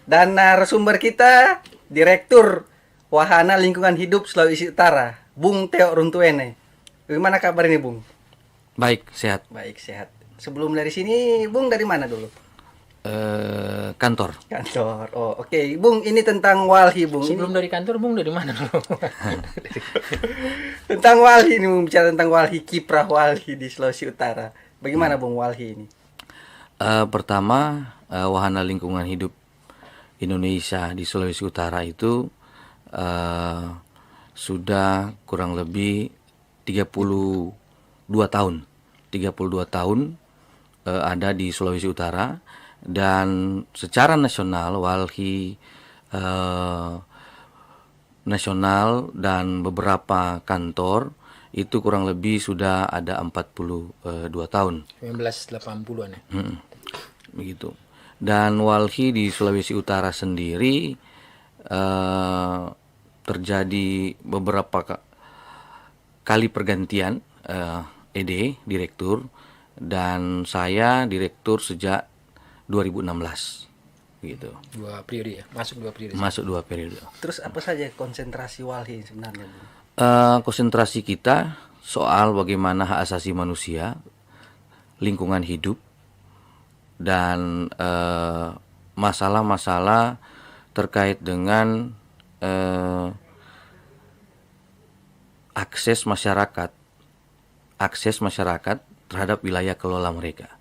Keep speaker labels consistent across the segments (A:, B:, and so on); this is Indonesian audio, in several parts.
A: Dan narasumber kita Direktur Wahana Lingkungan Hidup Sulawesi Utara, Bung Teo Runtuene. Bagaimana kabar ini, Bung?
B: Baik, sehat.
A: Baik, sehat. Sebelum dari sini, Bung dari mana dulu?
B: Kantor.
A: Kantor. Oh, oke. Bung, ini tentang Walhi, Bung.
C: Sebelum dari kantor, Bung dari mana dulu?
A: Tentang Walhi ini, Bung. Bicara tentang Walhi, kiprah Walhi di Sulawesi Utara. Bagaimana, Bung, Walhi ini?
B: Pertama, Wahana Lingkungan Hidup Indonesia di Sulawesi Utara itu sudah kurang lebih 32 tahun. 32 tahun ada di Sulawesi Utara, dan secara nasional Walhi nasional dan beberapa kantor itu kurang lebih sudah ada 42 tahun.
C: 1980-an ya.
B: Begitu. Dan Walhi di Sulawesi Utara sendiri terjadi beberapa kali pergantian ED direktur, dan saya direktur sejak 2016 gitu. Masuk dua periode.
A: Terus apa saja konsentrasi Walhi sebenarnya, Bung?
B: Konsentrasi kita soal bagaimana hak asasi manusia, lingkungan hidup, dan masalah-masalah terkait dengan akses masyarakat terhadap wilayah kelola mereka.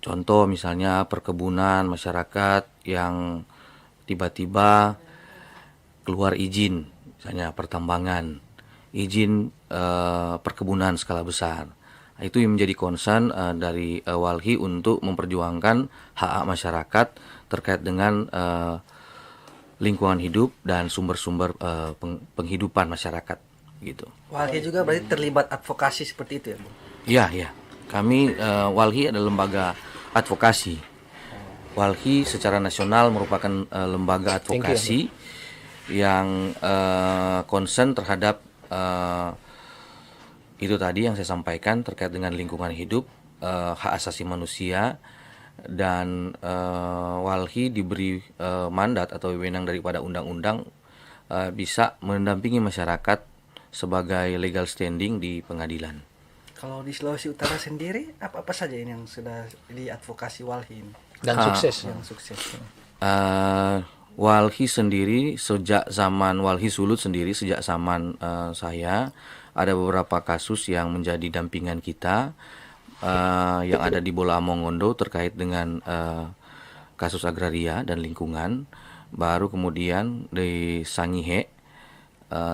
B: Contoh misalnya perkebunan masyarakat yang tiba-tiba keluar izin, misalnya pertambangan, izin perkebunan skala besar. Itu yang menjadi concern dari Walhi untuk memperjuangkan hak masyarakat terkait dengan lingkungan hidup dan sumber-sumber penghidupan masyarakat gitu.
A: Walhi juga berarti terlibat advokasi seperti itu ya, Bung?
B: Iya. Kami Walhi adalah lembaga advokasi. Walhi secara nasional merupakan lembaga advokasi yang concern terhadap itu tadi yang saya sampaikan terkait dengan lingkungan hidup, hak asasi manusia, dan Walhi diberi mandat atau wewenang daripada undang-undang bisa mendampingi masyarakat sebagai legal standing di pengadilan.
A: Kalau di Sulawesi Utara sendiri, apa saja ini yang sudah diadvokasi Walhi ini?
C: Dan sukses.
A: Yang sukses.
B: Walhi sendiri sejak zaman Walhi Sulut sendiri sejak zaman saya ada beberapa kasus yang menjadi dampingan kita yang ada di Bola Mongondo terkait dengan kasus agraria dan lingkungan. Baru kemudian di Sangihe,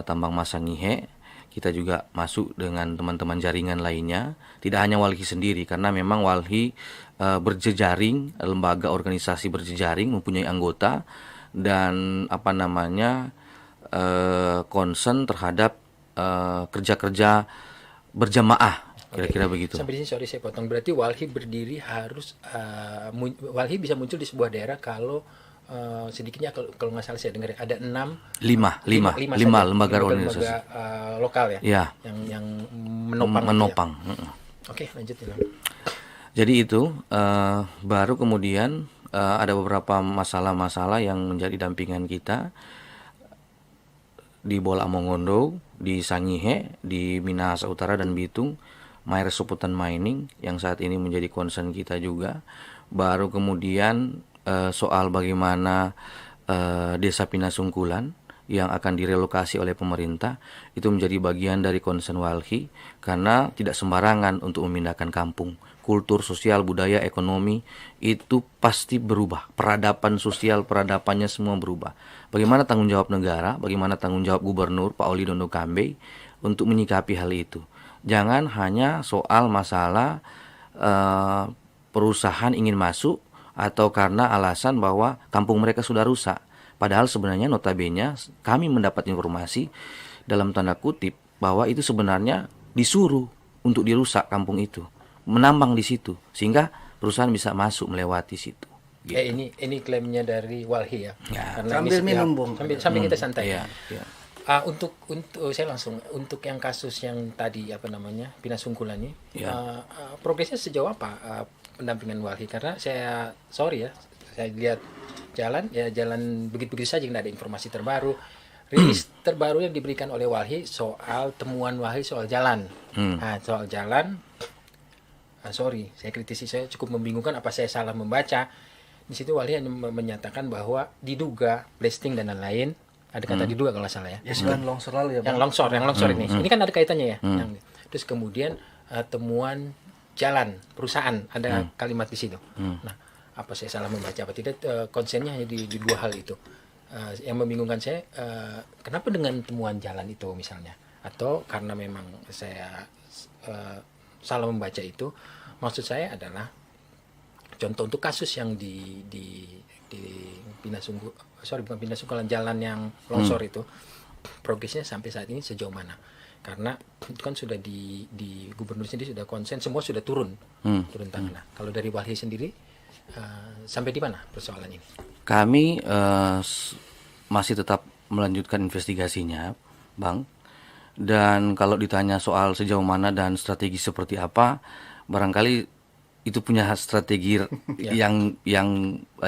B: tambang emas Sangihe, kita juga masuk dengan teman-teman jaringan lainnya. Tidak hanya Walhi sendiri, karena memang Walhi berjejaring, lembaga organisasi berjejaring, mempunyai anggota dan concern terhadap kerja-kerja berjamaah, kira-kira begitu.
C: Sampai di sini sorry saya potong. Berarti Walhi berdiri harus Walhi bisa muncul di sebuah daerah kalau sedikitnya kalau nggak salah saya dengar ada
B: 5 lembaga organisasi
C: lokal ya, yang menopang. Oke, lanjut ya.
B: Jadi itu baru kemudian ada beberapa masalah-masalah yang menjadi dampingan kita di Bola Mongondo, di Sangihe, di Minahasa Utara dan Bitung, Myres Soputan Mining yang saat ini menjadi concern kita juga. Baru kemudian soal bagaimana Desa Pinasungkulan yang akan direlokasi oleh pemerintah itu menjadi bagian dari concern Walhi, karena tidak sembarangan untuk memindahkan kampung. Kultur, sosial, budaya, ekonomi itu pasti berubah. Peradaban sosial, peradabannya semua berubah. Bagaimana tanggung jawab negara, bagaimana tanggung jawab Gubernur Pak Oli Dondo Kambe untuk menyikapi hal itu. Jangan hanya soal masalah perusahaan ingin masuk atau karena alasan bahwa kampung mereka sudah rusak. Padahal sebenarnya notabene kami mendapat informasi dalam tanda kutip bahwa itu sebenarnya disuruh untuk dirusak kampung itu, menambang di situ sehingga perusahaan bisa masuk melewati situ.
C: Gitu. Ini klaimnya dari Walhi ya.
A: Karena sambil minum, Bung.
C: Sambil kita santai.
B: Ya.
C: Untuk saya langsung untuk yang kasus yang tadi Pinasungkulan ini, progresnya sejauh apa pendampingan Walhi? Karena saya saya lihat jalan begitu-begitu saja, nggak ada informasi terbaru. Rilis terbaru yang diberikan oleh Walhi soal temuan Walhi soal jalan. Nah, soal jalan, sorry, saya kritisi, saya cukup membingungkan apa saya salah membaca. Di situ Walhi hanya menyatakan bahwa diduga blasting dan lain-lain. Ada kata diduga kalau nggak salah ya.
A: Bulan longsor lalu ya, Bang.
C: Yang longsor ini. Ini kan ada kaitannya ya. Terus kemudian temuan jalan perusahaan, ada kalimat di situ. Nah, apa saya salah membaca apa tidak? Konsennya hanya di dua hal itu. Yang membingungkan saya, kenapa dengan temuan jalan itu misalnya? Atau karena memang saya salah membaca itu? Maksud saya adalah contoh untuk kasus yang di bukan Pinasunggulan, jalan yang longsor itu, progresnya sampai saat ini sejauh mana? Karena itu kan sudah di gubernur sendiri sudah konsen, semua sudah turun tangan. Nah, kalau dari Walhi sendiri sampai di mana persoalan ini?
B: Kami masih tetap melanjutkan investigasinya, Bang. Dan kalau ditanya soal sejauh mana dan strategi seperti apa, barangkali itu punya strategi yang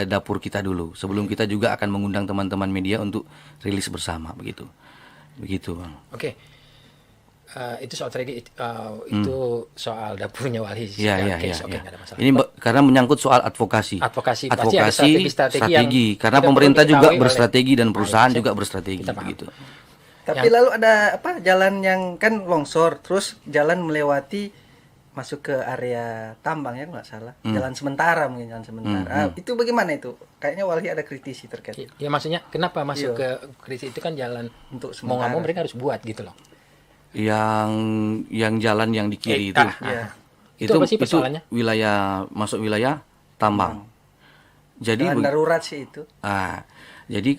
B: dapur kita dulu. Sebelum kita juga akan mengundang teman-teman media untuk rilis bersama, begitu, Bang.
C: Oke. Itu soal strategi, itu soal dapurnya Walhi.
B: Iya.
C: Nggak ada masalah.
B: Ini karena menyangkut soal advokasi
C: Pasti ada strategi
B: karena
C: yang
B: pemerintah
C: perlu
B: juga
C: diketahui
B: berstrategi dan perusahaan
C: Saya-
B: juga berstrategi,
C: kita paham.
B: begitu.
A: Tapi lalu ada apa? Jalan yang kan longsor, terus jalan melewati masuk ke area tambang ya nggak salah. Jalan sementara mungkin jalan sementara. Itu bagaimana itu? Kayaknya Walhi ada kritisi terkait.
C: Ya maksudnya kenapa masuk ke krisis itu kan jalan
A: Untuk
C: mau nggak mau
A: sementara.
C: mereka harus buat gitu loh.
B: Yang jalan yang di kiri itu.
A: Iya.
C: Itu apa sih persoalannya?
B: Masuk wilayah tambang. Jadi
A: Jalan darurat sih itu.
B: jadi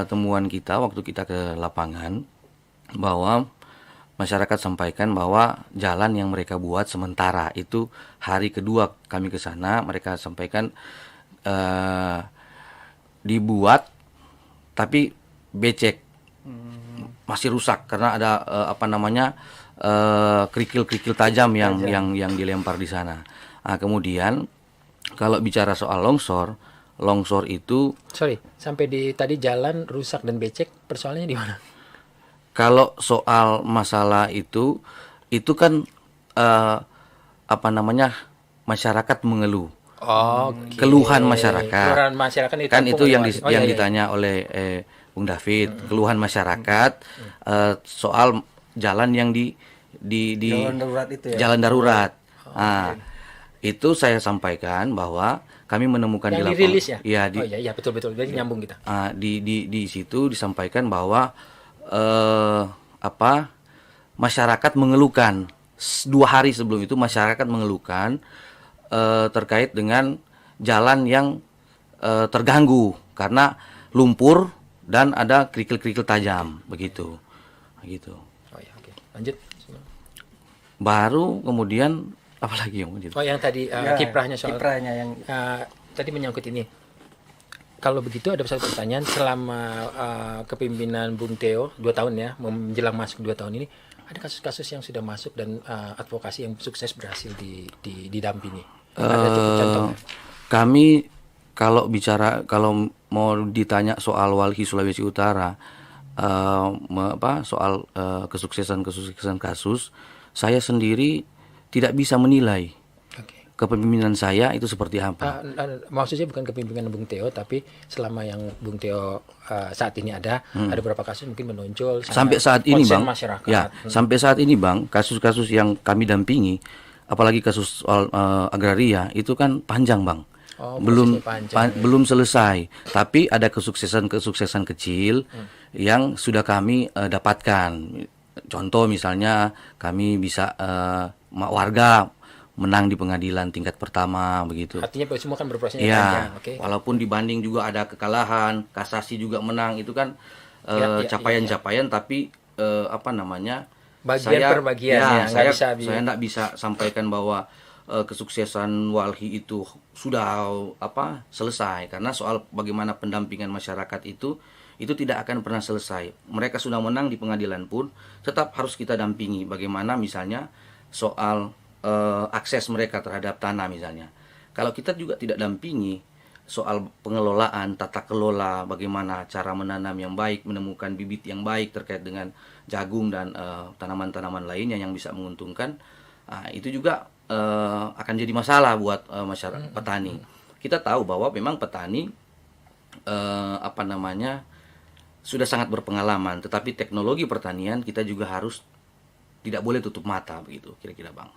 B: temuan kita waktu kita ke lapangan bahwa masyarakat sampaikan bahwa jalan yang mereka buat sementara itu hari kedua kami ke sana, mereka sampaikan dibuat tapi becek, masih rusak karena ada kerikil-kerikil tajam yang dilempar di sana. Nah, kemudian kalau bicara soal longsor itu
C: Sorry, sampai di tadi jalan rusak dan becek, persoalannya di mana?
B: kalau soal masalah itu kan masyarakat mengeluh. Keluhan masyarakat.
C: Keluhan masyarakat
B: Kan itu yang
C: iya.
B: ditanya oleh Bung David, keluhan masyarakat soal jalan yang di
A: Jalan darurat itu ya.
B: jalan darurat. Itu saya sampaikan bahwa kami menemukan
C: Yang
B: di lapangan.
C: dirilis ya?
B: Iya,
C: Iya, betul. Jadi nyambung kita.
B: di situ disampaikan bahwa masyarakat mengeluhkan 2 hari sebelum itu masyarakat mengeluhkan terkait dengan jalan yang terganggu karena lumpur dan ada kerikil-kerikil tajam begitu.
C: Oh ya, oke. Lanjut.
B: Baru kemudian apalagi yang begitu?
C: Oh, yang tadi kiprahnya soal
A: kiprahnya yang
C: tadi menyangkut ini. Kalau begitu ada satu pertanyaan, selama kepemimpinan Bung Theo 2 tahun ya, menjelang masuk 2 tahun ini, ada kasus-kasus yang sudah masuk dan advokasi yang sukses berhasil didampingi. Ada cukup contohnya.
B: Kami kalau mau ditanya soal Walhi Sulawesi Utara, soal kesuksesan kasus, saya sendiri tidak bisa menilai
C: Oke.
B: kepemimpinan saya itu seperti apa.
C: Maksudnya bukan kepemimpinan Bung Theo, tapi selama yang Bung Theo saat ini ada beberapa kasus mungkin menonjol
B: Sampai saat ini,
C: concern
B: Bang.
C: masyarakat.
B: Ya, sampai saat ini, Bang, kasus-kasus yang kami dampingi, apalagi kasus soal agraria itu kan panjang, Bang. Belum
C: prosesnya panjang,
B: belum selesai, tapi ada kesuksesan kecil yang sudah kami dapatkan. Contoh misalnya kami bisa warga menang di pengadilan tingkat pertama begitu.
C: Artinya semua kan berprosesnya panjang,
B: Ya,
C: oke.
B: walaupun dibanding juga ada kekalahan, kasasi juga menang, itu kan capaian-capaian, tapi
C: Bagian per bagian ya, nggak bisa
B: saya nggak bisa sampaikan bahwa kesuksesan Walhi itu sudah selesai, karena soal bagaimana pendampingan masyarakat itu tidak akan pernah selesai. Mereka sudah menang di pengadilan pun tetap harus kita dampingi. Bagaimana misalnya soal akses mereka terhadap tanah misalnya. Kalau kita juga tidak dampingi, soal pengelolaan, tata kelola, bagaimana cara menanam yang baik, menemukan bibit yang baik terkait dengan jagung dan tanaman-tanaman lainnya yang bisa menguntungkan, itu juga akan jadi masalah buat masyarakat petani. Kita tahu bahwa memang petani sudah sangat berpengalaman, tetapi teknologi pertanian kita juga harus tidak boleh tutup mata begitu kira-kira Bang.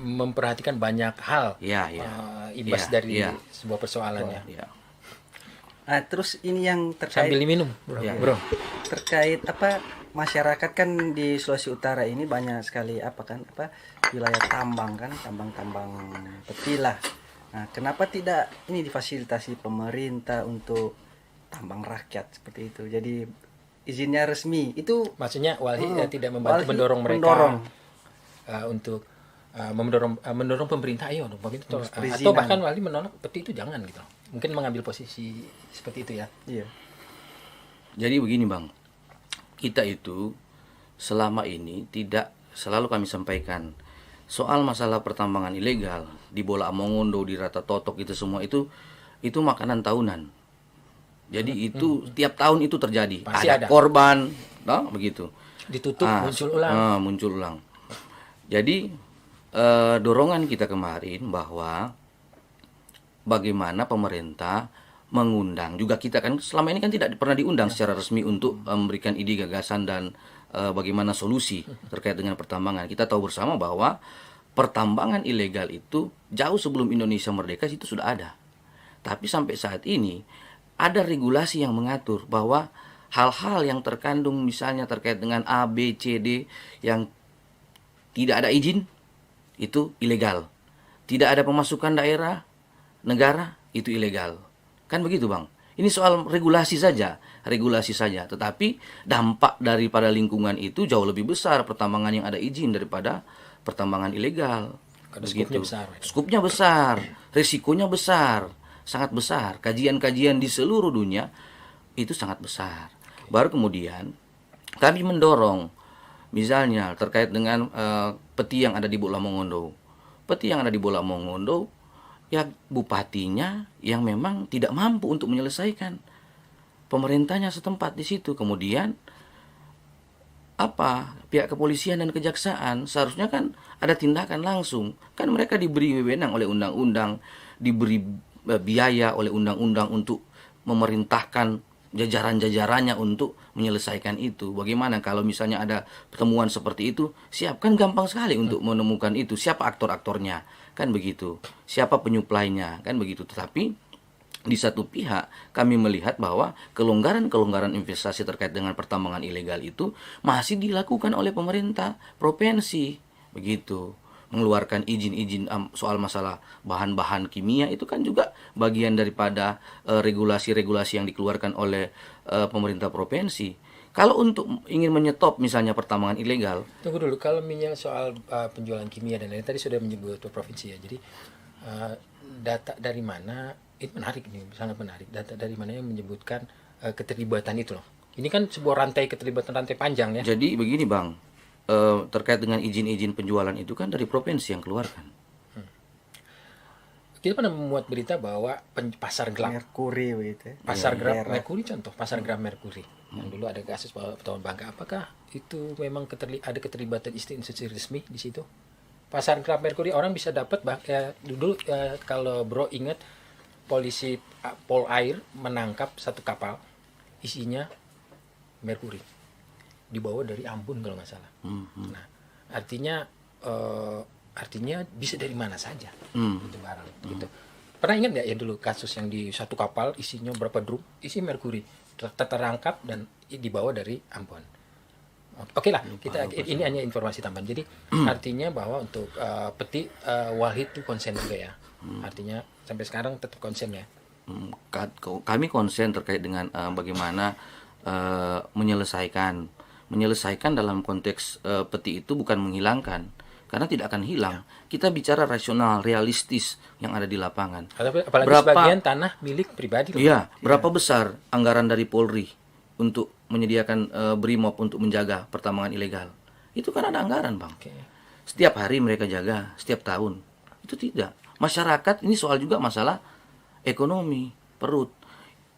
C: Memperhatikan banyak hal,
B: Ya,
C: imbas
B: ya,
C: dari
B: ya.
C: sebuah persoalannya.
B: Ya.
A: Nah, terus ini yang terkait
C: Sambil diminum, bro.
B: Ya.
C: Bro.
A: terkait masyarakat kan di Sulawesi Utara ini banyak sekali wilayah tambang kan, tambang peti lah. Nah, kenapa tidak ini difasilitasi pemerintah untuk tambang rakyat seperti itu? Jadi izinnya resmi itu
C: Maksudnya Walhi tidak membantu
A: Walhi
C: mendorong mereka
A: mendorong.
C: Untuk mendorong pemerintah, ayo dong pemerintah atau
A: perizinan.
C: bahkan Walhi menolak peti itu jangan gitu. Mungkin mengambil posisi seperti itu ya.
A: Iya.
B: Jadi begini Bang, kita itu selama ini tidak selalu kami sampaikan soal masalah pertambangan ilegal di Bola Amongondo, di Rata Totok itu semua itu makanan tahunan. Jadi itu tiap tahun itu terjadi.
C: Pasti ada.
B: Korban, begitu.
C: Ditutup muncul ulang.
B: Jadi dorongan kita kemarin bahwa bagaimana pemerintah mengundang juga kita kan selama ini kan tidak pernah diundang secara resmi untuk memberikan ide gagasan dan bagaimana solusi terkait dengan pertambangan. Kita tahu bersama bahwa pertambangan ilegal itu jauh sebelum Indonesia merdeka itu sudah ada. Tapi sampai saat ini ada regulasi yang mengatur bahwa hal-hal yang terkandung misalnya terkait dengan A, B, C, D yang tidak ada izin itu ilegal. Tidak ada pemasukan daerah, negara itu ilegal. Kan begitu Bang. Ini soal regulasi saja. Tetapi dampak daripada lingkungan itu jauh lebih besar pertambangan yang ada izin daripada pertambangan ilegal.
C: Karena skupnya besar.
B: Skupnya besar, risikonya besar, sangat besar. Kajian-kajian di seluruh dunia itu sangat besar. Baru kemudian kami mendorong misalnya terkait dengan peti yang ada di Bola Mongondo. Peti yang ada di Bola Mongondo ya bupatinya yang memang tidak mampu untuk menyelesaikan, pemerintahnya setempat di situ. Kemudian pihak kepolisian dan kejaksaan seharusnya kan ada tindakan langsung. Kan mereka diberi wewenang oleh undang-undang, diberi biaya oleh undang-undang untuk memerintahkan jajaran-jajarannya untuk menyelesaikan itu. Bagaimana kalau misalnya ada pertemuan seperti itu, siapkan gampang sekali untuk menemukan itu. Siapa aktor-aktornya, kan begitu. Siapa penyuplainya, kan begitu. Tetapi di satu pihak kami melihat bahwa kelonggaran-kelonggaran investasi terkait dengan pertambangan ilegal itu masih dilakukan oleh pemerintah provinsi, begitu. Mengeluarkan izin-izin soal masalah bahan-bahan kimia itu kan juga bagian daripada regulasi-regulasi yang dikeluarkan oleh pemerintah provinsi. Kalau untuk ingin menyetop misalnya pertambangan ilegal,
C: Tunggu dulu, kalau minyak soal penjualan kimia dan lain tadi sudah menyebut provinsi ya. Jadi data dari mana, itu menarik nih, sangat menarik. Data dari mana yang menyebutkan keterlibatan itu loh. Ini kan sebuah keterlibatan rantai panjang ya.
B: jadi begini Bang, terkait dengan izin-izin penjualan itu kan dari provinsi yang keluarkan.
C: Kita pernah membuat berita bahwa pasar gelap.
A: Merkuri begitu ya.
C: Pasar gelap Merkuri, contoh pasar gelap Merkuri. Yang dulu ada kasus Tahun Bangka. Apakah itu memang ada keterlibatan institusi resmi di situ? Pasar gelap Merkuri orang bisa dapat dulu kalau Bro ingat polisi Polair menangkap satu kapal isinya Merkuri. Dibawa dari Ambon kalau nggak salah. Nah, artinya bisa dari mana saja itu barang gitu. Pernah ingat nggak ya dulu kasus yang di satu kapal isinya berapa drum isi merkuri terangkap dan dibawa dari Ambon. Oke lah, ini hanya informasi tambahan. Jadi artinya bahwa untuk peti Walhi itu konsen juga ya. Artinya sampai sekarang tetap konsen ya.
B: Kami konsen terkait dengan bagaimana menyelesaikan dalam konteks peti itu bukan menghilangkan, karena tidak akan hilang. Kita bicara rasional, realistis yang ada di lapangan.
C: Apalagi sebagian tanah milik pribadi.
B: Iya, berapa besar anggaran dari Polri untuk menyediakan BRIMOB untuk menjaga pertambangan ilegal? Itu kan ada anggaran, Bang. Setiap hari mereka jaga, setiap tahun. Itu tidak. Masyarakat ini soal juga masalah ekonomi. perut.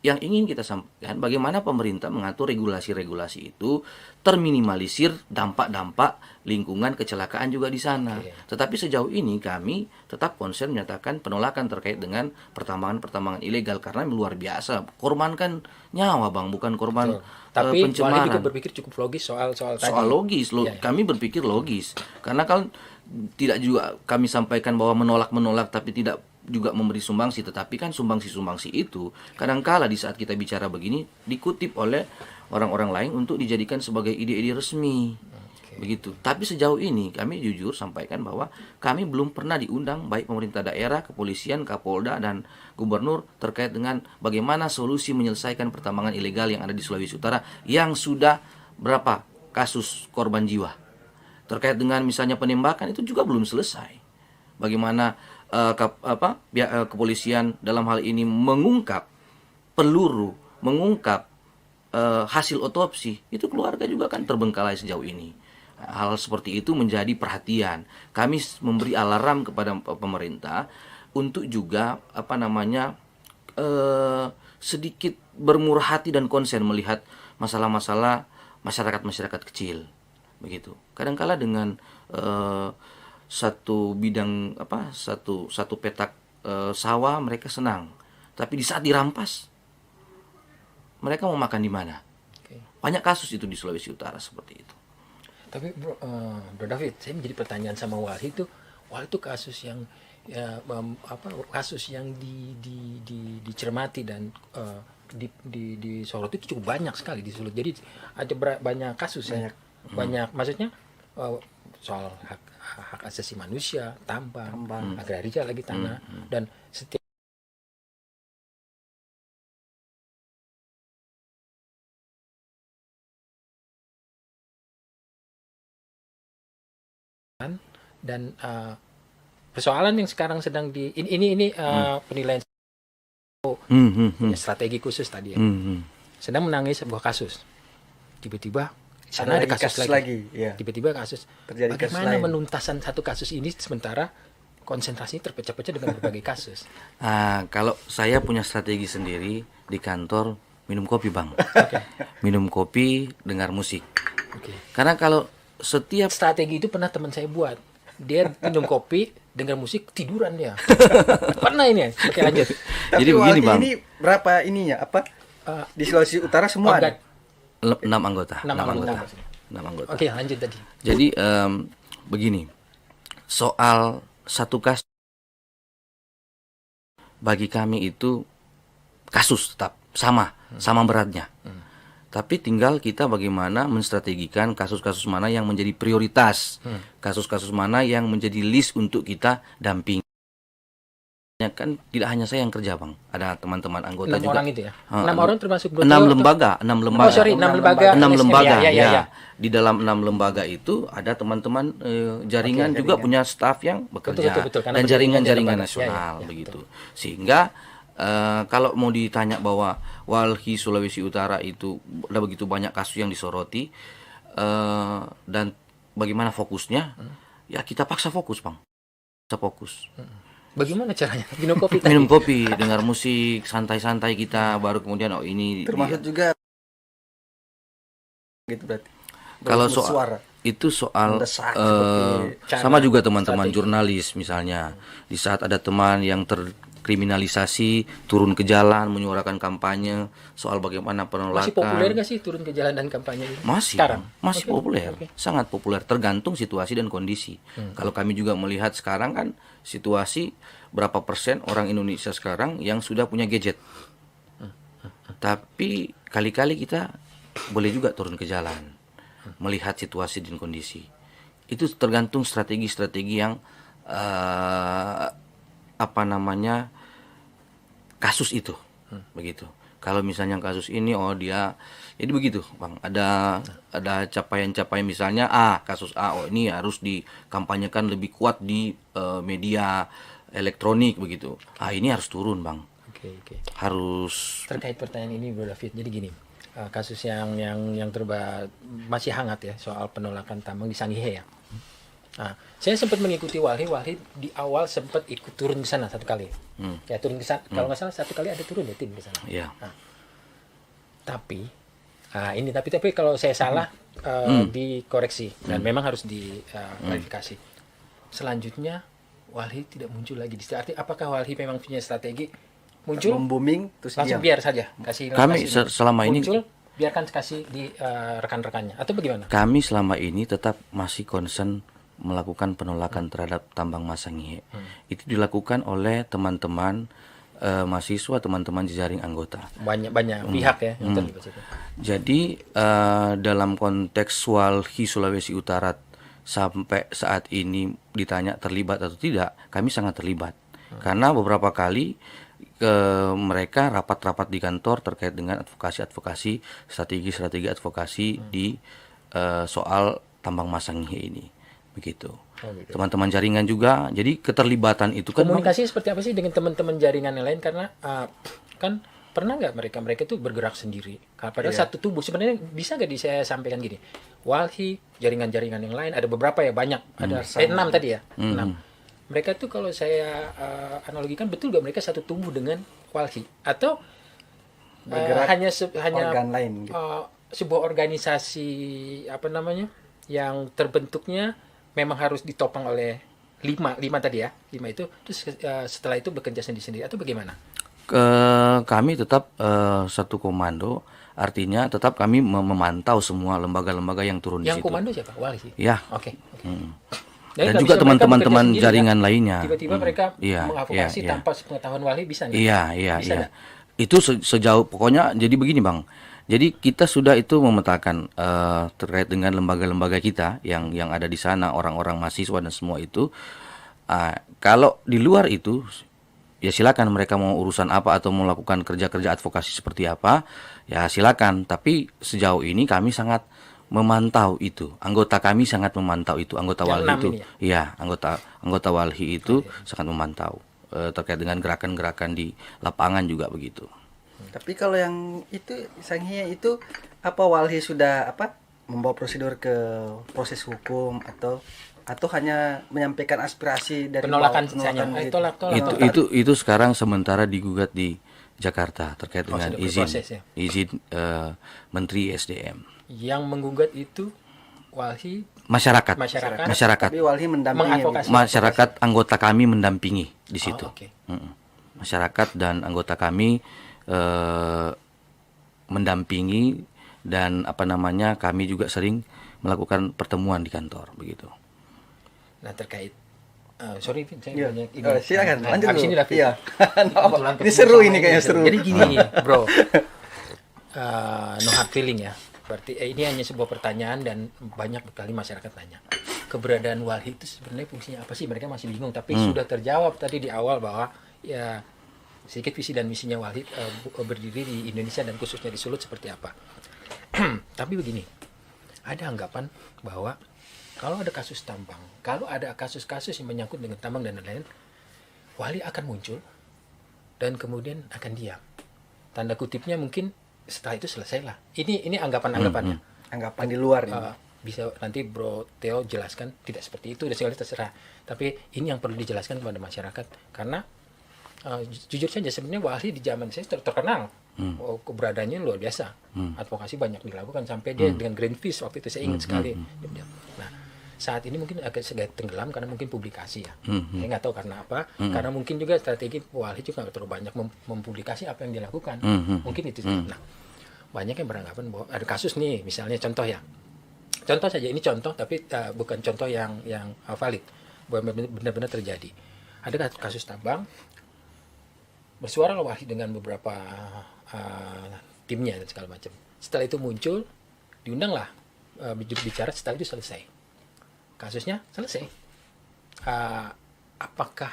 B: Yang ingin kita sampaikan bagaimana pemerintah mengatur regulasi-regulasi itu terminimalisir dampak-dampak lingkungan kecelakaan juga di sana. Tetapi sejauh ini kami tetap konsen menyatakan penolakan terkait dengan pertambangan ilegal karena luar biasa. Korbankan nyawa Bang, bukan korban
C: Tapi
B: pencemaran.
C: Wali juga berpikir cukup logis soal tadi.
B: Soal logis, kami berpikir logis. Karena kan tidak juga kami sampaikan bahwa menolak tapi tidak juga memberi sumbangsi, tetapi kan sumbangsi itu kadangkala di saat kita bicara begini dikutip oleh orang-orang lain untuk dijadikan sebagai ide-ide resmi. Begitu. Tapi sejauh ini kami jujur sampaikan bahwa kami belum pernah diundang baik pemerintah daerah, kepolisian, Kapolda dan gubernur terkait dengan bagaimana solusi menyelesaikan pertambangan ilegal yang ada di Sulawesi Utara yang sudah berapa kasus korban jiwa. Terkait dengan misalnya penembakan itu juga belum selesai. Bagaimana kepolisian dalam hal ini mengungkap peluru, mengungkap hasil otopsi, itu keluarga juga kan terbengkalai sejauh ini. Hal seperti itu menjadi perhatian. Kami memberi alarm kepada pemerintah untuk juga sedikit bermurah hati dan konsen melihat masalah-masalah masyarakat kecil. Begitu. Kadangkala dengan satu bidang satu petak sawah mereka senang, tapi di saat dirampas mereka mau makan di mana? Banyak kasus itu di Sulawesi Utara seperti itu.
C: Tapi Bro David, saya menjadi pertanyaan sama Wali itu kasus yang kasus yang dicermati dan disoroti itu cukup banyak sekali di Sulut. Jadi ada banyak kasus banyak maksudnya soal hak asasi manusia, tambang, agraria lagi tanah dan setiap dan persoalan yang sekarang sedang ini penilaian strategi khusus tadi ya. Sedang menangani sebuah kasus. Tiba-tiba sana ada kasus lagi.
A: Ya.
C: Tiba-tiba kasus.
A: Terjadi
C: Bagaimana
A: kasus
C: menuntasan satu kasus ini sementara konsentrasi terpecah-pecah dengan berbagai kasus?
B: Kalau saya punya strategi sendiri di kantor, minum kopi Bang. Minum kopi, dengar musik. Karena kalau setiap
C: Strategi itu pernah teman saya buat. Dia minum kopi, dengar musik, tiduran dia. Pernah ini. Oke, lanjut.
A: Tapi
B: Jadi begini, Bang.
A: Ini berapa ininya? Di Sulawesi Utara semua ada?
B: 6 anggota.
C: 6 anggota.
B: 6 anggota.
C: Oke, lanjut tadi.
B: Jadi begini, soal satu kasus bagi kami itu kasus tetap sama beratnya. Tapi tinggal kita bagaimana menstrategikan kasus-kasus mana yang menjadi prioritas, kasus-kasus mana yang menjadi list untuk kita dampingi. Kan tidak hanya saya yang kerja Bang, ada teman-teman anggota
C: 6
B: juga.
C: orang itu ya? 6 orang termasuk
B: 6 lembaga.
C: Oh sorry, 6 lembaga.
B: 6 lembaga,
C: ya.
B: Di dalam 6 lembaga itu ada teman-teman jaringan juga punya staf yang bekerja.
C: Betul,
B: dan jaringan-jaringan
C: lembaga.
B: nasional begitu. Sehingga kalau mau ditanya bahwa Walhi Sulawesi Utara itu ada begitu banyak kasus yang disoroti dan bagaimana fokusnya, ya kita paksa fokus Bang. Kita fokus.
C: Bagaimana caranya? Minum kopi tadi.
B: Minum kopi, dengar musik, santai-santai kita, baru kemudian ini
A: Termasuk juga gitu berarti.
B: kalau
A: Bersuara.
B: itu soal
A: Mendesak seperti
B: sama juga teman-teman jurnalis misalnya, di saat ada teman yang terkriminalisasi turun ke jalan menyuarakan kampanye soal bagaimana penolakan.
C: Masih populer nggak sih turun ke jalan dan kampanye ini?
B: Masih
C: sekarang?
B: masih populer, sangat populer, tergantung situasi dan kondisi. Kalau kami juga melihat sekarang kan situasi berapa persen orang Indonesia sekarang yang sudah punya gadget. Tapi kali-kali kita boleh juga turun ke jalan, melihat situasi dan kondisi. Itu tergantung strategi-strategi yang kasus itu, begitu. Kalau misalnya kasus ini, jadi begitu, Bang. Ada capaian-capaian misalnya kasus A, ini harus dikampanyekan lebih kuat di media elektronik begitu. Ini harus turun, Bang.
C: Oke.
B: Harus.
C: Terkait pertanyaan ini, Bro David. Jadi gini, kasus yang masih hangat ya soal penolakan tambang di Sangihe ya. Nah, saya sempat mengikuti Walhi di awal sempat ikut turun ke sana satu kali. Ya turun ke sana, kalau nggak salah satu kali ada turun ya tim ke sana.
B: Iya.
C: Nah, tapi tapi kalau saya salah dikoreksi dan memang harus diklarifikasi. Selanjutnya Walhi tidak muncul lagi di situ. Artinya apakah Walhi memang punya strategi muncul
A: Booming terus
C: langsung
A: diam.
C: biar saja kasih
B: Kami
C: lokasi
B: selama ini
C: muncul biarkan kasih di rekan-rekannya atau bagaimana?
B: Kami selama ini tetap masih concern melakukan penolakan terhadap tambang emas Sangihe. Itu dilakukan oleh teman-teman mahasiswa, teman-teman jejaring anggota.
C: Banyak pihak ya yang terlibat situ.
B: Jadi dalam konteks Walhi Sulawesi Utara sampai saat ini ditanya terlibat atau tidak, kami sangat terlibat. Karena beberapa kali mereka rapat-rapat di kantor terkait dengan advokasi strategi advokasi di soal tambang emas Sangihe ini. Begitu. Teman-teman jaringan juga. Jadi keterlibatan itu kan
C: Komunikasi seperti apa sih dengan teman-teman jaringan yang lain, karena kan pernah nggak mereka itu bergerak sendiri? Padahal satu tubuh. Sebenarnya bisa nggak saya sampaikan gini? Walhi, jaringan-jaringan yang lain ada beberapa ya, banyak. Ada 6 tadi ya. 6. Mereka tuh kalau saya analogikan, betul nggak mereka satu tubuh dengan Walhi atau
A: Bergerak
C: hanya
A: organ lain gitu.
C: sebuah organisasi yang terbentuknya memang harus ditopang oleh lima tadi ya, 5 itu terus setelah itu bekerja sendiri atau bagaimana?
B: Kami tetap satu komando, artinya tetap kami memantau semua lembaga-lembaga yang turun di
C: Yang
B: situ.
C: komando siapa? Walhi.
B: Ya.
C: Oke. Jadi
B: Dan
C: nggak
B: juga
C: bisa
B: teman-teman
C: mereka bekerja sendiri,
B: jaringan
C: kan?
B: lainnya.
C: Tiba-tiba mereka
B: Iya,
C: mengadvokasi
B: iya.
C: tanpa pengetahuan Walhi bisa nggak?
B: Iya.
C: Bisa nggak?
B: Itu sejauh pokoknya jadi begini Bang. Jadi kita sudah itu memetakan terkait dengan lembaga-lembaga kita yang ada di sana, orang-orang mahasiswa dan semua itu. Kalau di luar itu ya silakan mereka mau urusan apa atau mau melakukan kerja-kerja advokasi seperti apa, ya silakan. Tapi sejauh ini kami sangat memantau itu. Anggota kami sangat memantau itu. Anggota
C: Yang
B: Walhi
C: 6
B: itu.
C: ini
B: Iya, anggota Walhi itu sangat memantau terkait dengan gerakan-gerakan di lapangan juga begitu.
A: Tapi kalau yang itu Sangihe itu apa Walhi sudah membawa prosedur ke proses hukum atau hanya menyampaikan aspirasi dari
C: Penolakan
A: bawah,
C: misalnya.
A: gitu?
C: Tolak.
B: Itu sekarang sementara digugat di Jakarta terkait dengan
C: sudah berproses ya?
B: izin Menteri SDM.
C: Yang menggugat itu Walhi,
B: Masyarakat.
A: Tapi Walhi mendampingi.
C: Mengadvokasi.
B: Masyarakat anggota kami mendampingi di situ.
C: Oke.
B: Masyarakat dan anggota kami mendampingi dan kami juga sering melakukan pertemuan di kantor begitu.
C: Nah terkait sorry Vin, saya
A: Iya.
C: banyak ini.
A: Silakan lanjut
C: Habis
A: dulu.
C: ini lah, Vin.
A: Iya.
C: Kebetulan
A: Ini
C: ketemu
A: seru
C: sama
A: ini kayaknya seru.
C: Jadi gini bro, no hard feeling ya. Berarti ini hanya sebuah pertanyaan dan banyak sekali masyarakat tanya. Keberadaan Walhi itu sebenarnya fungsinya apa sih? Mereka masih bingung. Tapi sudah terjawab tadi di awal bahwa ya sedikit visi dan misinya Walhi berdiri di Indonesia dan khususnya di Sulut seperti apa. Tapi begini, ada anggapan bahwa kalau ada kasus tambang, kalau ada kasus-kasus yang menyangkut dengan tambang dan lain-lain, Walhi akan muncul dan kemudian akan diam. Tanda kutipnya mungkin setelah itu selesailah. Ini anggapan-anggapannya.
A: Anggapan di luar ini.
C: Bisa nanti Bro Theo jelaskan tidak seperti itu dan segala terserah. Tapi ini yang perlu dijelaskan kepada masyarakat karena jujur saja sebenarnya Walhi di zaman saya terkenal. Keberadaannya luar biasa. Advokasi banyak dilakukan sampai dia dengan Greenpeace waktu itu saya ingat sekali. Nah, saat ini mungkin agak sedikit tenggelam karena mungkin publikasi ya. Saya nggak tahu karena apa. Karena mungkin juga strategi Walhi juga nggak terlalu banyak mempublikasi apa yang dilakukan. Mungkin itu. Nah, banyak yang beranggapan bahwa ada kasus nih, misalnya contoh ya. Contoh saja ini contoh tapi bukan contoh yang valid. Bahwa benar-benar terjadi. Ada kasus tambang bersuara Walhi dengan beberapa timnya dan segala macam. Setelah itu muncul, diundanglah bicara. Setelah itu selesai. Kasusnya selesai. Apakah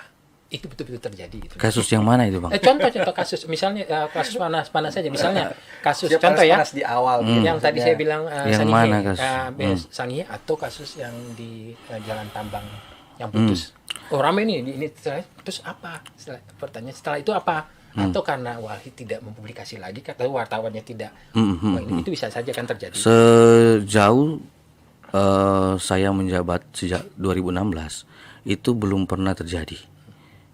C: itu betul-betul terjadi? Gitu.
B: Kasus yang mana itu Bang?
C: Contoh kasus, misalnya kasus panas saja. Misalnya kasus
A: Dia
C: contoh ya,
A: panas di awal.
C: yang tadi saya bilang
B: Yang mana kasus?
C: Sangihe atau kasus yang di jalan tambang yang putus. Oh ramai nih, ini terus apa? Pertanyaan setelah itu apa? Atau karena Walhi tidak mempublikasi lagi, kata wartawannya tidak. Wah, itu bisa saja kan terjadi.
B: Sejauh saya menjabat sejak 2016 itu belum pernah terjadi.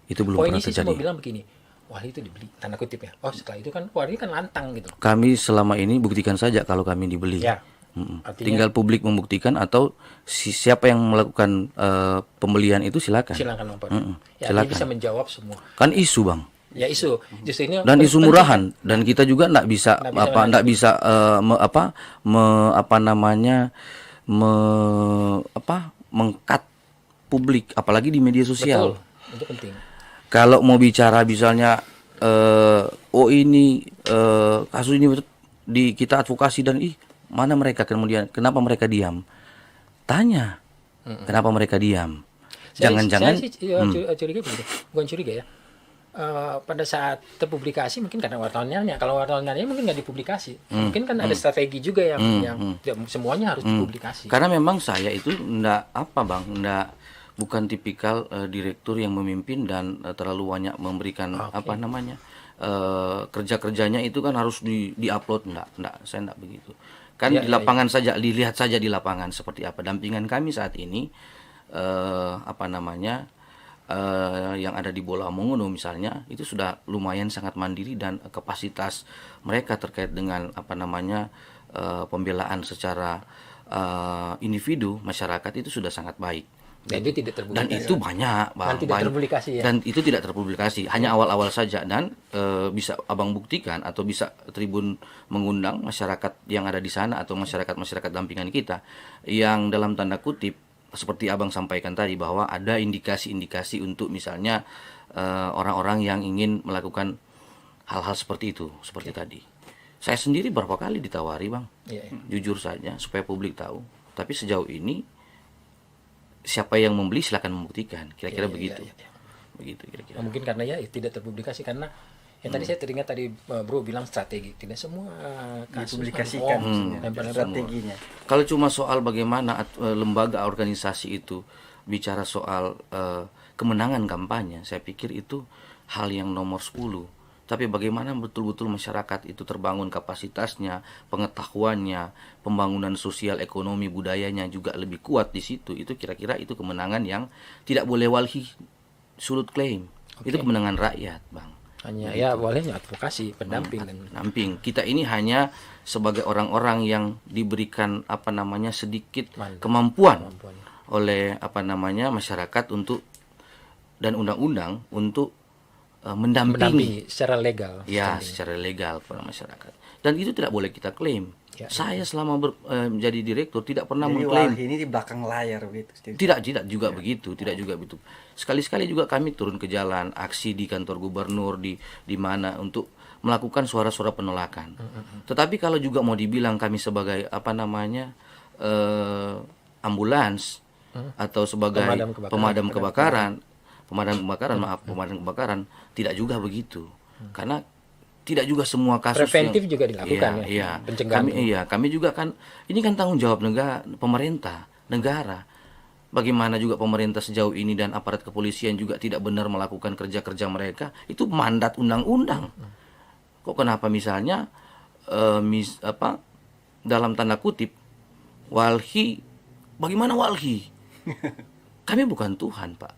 B: Itu belum
C: Poinnya
B: pernah
C: sih cuma
B: terjadi.
C: bilang begini, wali itu dibeli, tanda kutip ya. Oh setelah itu kan wali kan lantang gitu.
B: Kami selama ini buktikan saja kalau kami dibeli.
C: Ya.
B: Mm-mm.
C: Artinya-
B: Tinggal publik membuktikan atau siapa yang melakukan pembelian itu silakan.
C: Silakan Pak.
B: Mm-mm.
C: Ya,
B: Silakan.
C: dia bisa menjawab semua.
B: Kan isu bang.
C: Ya isu, justru ini
B: Dan isu
C: penting,
B: murahan dan kita juga nggak bisa
C: Nggak bisa
B: mengkat publik apalagi di media
C: Betul,
B: sosial.
C: itu penting.
B: Kalau mau bicara misalnya ini kasus ini kita advokasi dan mana mereka kemudian kenapa mereka diam? Tanya kenapa mereka diam? Jangan-jangan
C: saya sih curiga begini, bukan curiga ya. Pada saat terpublikasi mungkin karena wartawannya, kalau wartawannya mungkin nggak dipublikasi, mungkin kan ada strategi juga yang tidak semuanya harus dipublikasi.
B: Karena memang saya itu bukan tipikal direktur yang memimpin dan terlalu banyak memberikan kerja-kerjanya itu kan harus di-upload, enggak, saya enggak begitu. Kan di lapangan saja, dilihat saja di lapangan seperti apa dampingan kami saat ini, yang ada di Bola Mongondo misalnya itu sudah lumayan sangat mandiri dan kapasitas mereka terkait dengan pembelaan secara individu masyarakat itu sudah sangat baik.
C: Dan itu tidak terpublikasi.
B: Dan itu banyak, Bang.
C: Dan tidak terpublikasi ya.
B: Dan itu tidak terpublikasi, hanya awal-awal saja dan bisa Abang buktikan atau bisa Tribun mengundang masyarakat yang ada di sana atau masyarakat dampingan kita yang dalam tanda kutip seperti Abang sampaikan tadi bahwa ada indikasi-indikasi untuk misalnya orang-orang yang ingin melakukan hal-hal seperti itu, seperti tadi. Saya sendiri berapa kali ditawari, Bang. Jujur saja supaya publik tahu. Tapi sejauh ini siapa yang membeli silakan membuktikan. Kira-kira begitu. Begitu kira-kira.
C: Nah, mungkin karena tidak terpublikasi karena yang tadi saya teringat tadi Bro bilang strategi, tidak semua kasus
A: dipublikasikan strateginya.
B: Kalau cuma soal bagaimana lembaga organisasi itu bicara soal kemenangan kampanye, saya pikir itu hal yang nomor 10. Tapi bagaimana betul-betul masyarakat itu terbangun kapasitasnya, pengetahuannya, pembangunan sosial, ekonomi, budayanya juga lebih kuat di situ. Itu kira-kira itu kemenangan yang tidak boleh walhi sulut klaim. Itu kemenangan rakyat, Bang.
C: Hanya ya bolehnya advokasi, pendamping dan
B: pendamping. Kita ini hanya sebagai orang-orang yang diberikan sedikit kemampuan oleh masyarakat untuk dan undang-undang untuk mendampingi
C: secara legal.
B: Ya, secara legal kepada masyarakat. Dan itu tidak boleh kita klaim. Saya selama menjadi direktur tidak pernah mengklaim.
A: Jadi ini di belakang layar begitu.
B: Tidak juga begitu, tidak juga begitu. Sekali-sekali juga kami turun ke jalan, aksi di kantor gubernur di mana untuk melakukan suara-suara penolakan. Tetapi kalau juga mau dibilang kami sebagai ambulans atau sebagai pemadam kebakaran, tidak juga begitu. Karena tidak juga semua kasus
C: preventif juga dilakukan pencegahan.
B: Kami juga kan ini kan tanggung jawab negara. Bagaimana juga pemerintah sejauh ini dan aparat kepolisian juga tidak benar melakukan kerja-kerja mereka, itu mandat undang-undang. Kok kenapa misalnya dalam tanda kutip walhi, bagaimana walhi? Kami bukan Tuhan, Pak.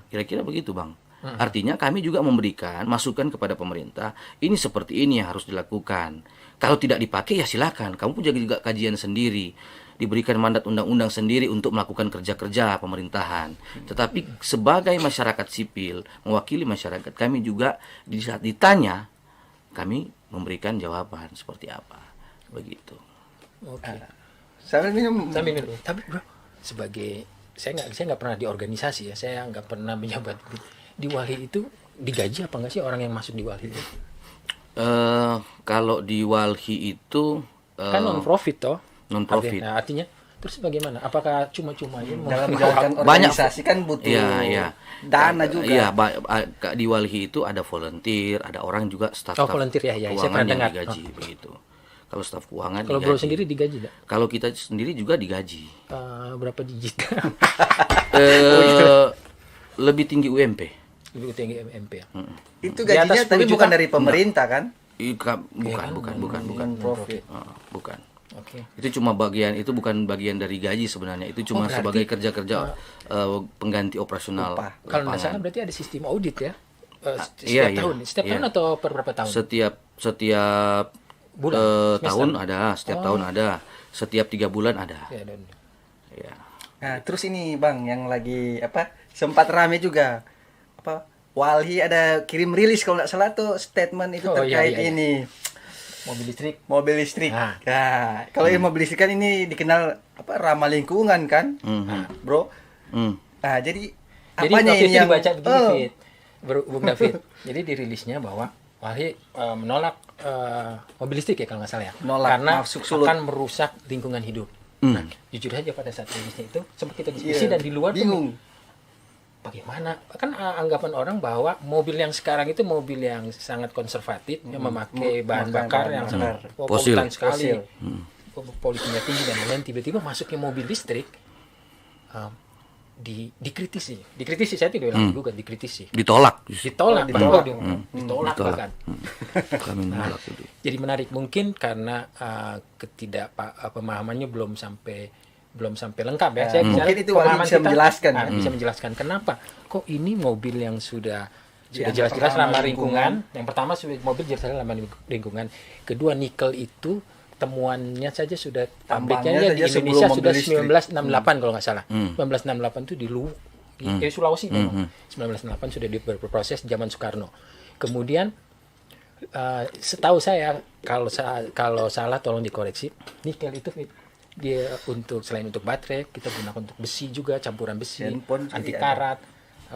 B: Kira-kira begitu, Bang. Artinya kami juga memberikan masukan kepada pemerintah, ini seperti ini yang harus dilakukan. Kalau tidak dipakai ya silakan, kamu punya juga kajian sendiri, diberikan mandat undang-undang sendiri untuk melakukan kerja-kerja pemerintahan. Tetapi sebagai masyarakat sipil, mewakili masyarakat, kami juga di saat ditanya, kami memberikan jawaban seperti apa. Begitu.
C: Oke.
A: Sambil minum.
C: Tapi Bro, sebagai saya nggak pernah di organisasi ya, saya nggak pernah menjabat di Walhi itu digaji apa nggak sih orang yang masuk di Walhi itu?
B: Kalau di Walhi itu
C: kan non profit toh.
B: Non profit.
C: Artinya terus bagaimana? Apakah cuma-cuma ya
A: dalam menjalankan organisasi kan butuh dana juga.
B: Iya, di Walhi itu ada volunteer, ada orang juga staf
C: volunteer ya, saya pernah dengar
B: digaji begitu. Kalau staf keuangan
C: kalau Bro sendiri digaji enggak?
B: Kalau kita sendiri juga digaji.
C: Berapa digit?
B: Lebih tinggi UMP.
C: Lebih tinggi UMP ya.
A: Itu gajinya tapi bukan dari pemerintah kan?
B: Bukan.
A: Profit.
B: Bukan.
C: Oke.
B: Itu cuma bagian, itu bukan bagian dari gaji sebenarnya. Itu cuma
C: berarti,
B: sebagai kerja-kerja pengganti operasional
A: Upah.
C: Kalau nggak
B: lapangan.
C: salah berarti ada sistem audit ya.
B: Iya,
C: Setiap tahun, setiap
B: iya.
C: tahun atau per berapa tahun?
B: Setiap
C: Bulan, semester?
B: tahun ada, setiap tahun ada, setiap 3 bulan ada.
C: Ya, dan
B: Ya.
A: Nah, terus ini Bang yang lagi apa sempat rame juga apa Walhi ada kirim rilis kalau nggak salah tuh statement itu
C: Oh, iya,
A: terkait
C: iya, iya.
A: ini
C: mobil listrik.
A: mobil listrik.
C: Nah.
A: Nah, kalau yang mobil listrik kan ini dikenal apa ramah lingkungan kan, Bro.
B: Hmm.
A: Nah, jadi
C: Jadi
A: apanya
C: waktu
A: ini
C: itu
A: yang
C: dibaca begini,
A: Oh,
C: Fit. Bung David. Jadi dirilisnya bahwa Walhi menolak mobil listrik ya kalau nggak salah ya.
A: Menolak,
C: Karena
A: masuk sulut.
C: akan merusak lingkungan hidup. Nah, jujur aja pada saat rilisnya itu sempat kita diskusi
A: iya,
C: dan di luar tuh
A: bingung.
C: bagaimana kan anggapan orang bahwa mobil yang sekarang itu mobil yang sangat konservatif yang memakai bahan
A: Memakai
C: bakar
A: bahan
C: yang
A: bakar.
C: polutan
B: Fosil.
C: sekali,
A: Fosil.
C: polusinya tinggi dan lain-lain. Tiba-tiba masuknya mobil listrik dikritisi saya tidak bilang juga dikritisi,
B: Ditolak.
C: ditolak
A: ditolak.
C: ditolak
B: Ditolak.
C: bahkan.
B: Kami menolak itu.
C: Jadi menarik mungkin karena pemahamannya belum sampai lengkap ya. Saya
A: mungkin
C: bicara
A: itu Wali
C: pemahaman
A: bisa
C: kita,
A: menjelaskan, ya.
C: bisa menjelaskan kenapa kok ini mobil yang sudah
A: Dianggap
C: jelas-jelas
A: ramah
C: ramah lingkungan. Yang pertama mobil jelas-jelas ramah lingkungan. Kedua nikel itu temuannya saja sudah pabriknya
A: Tambangnya
C: di
A: saja sebelum
C: Indonesia
A: mobil
C: sudah
A: listrik.
C: 1968 kalau nggak salah. 1968 itu di Sulawesi memang. 1968 sudah berproses zaman Soekarno. Kemudian setahu saya kalau salah tolong dikoreksi. Nikel itu dia selain untuk baterai kita gunakan untuk besi juga, campuran besi,
A: Handphone juga
C: anti
A: ada.
C: karat,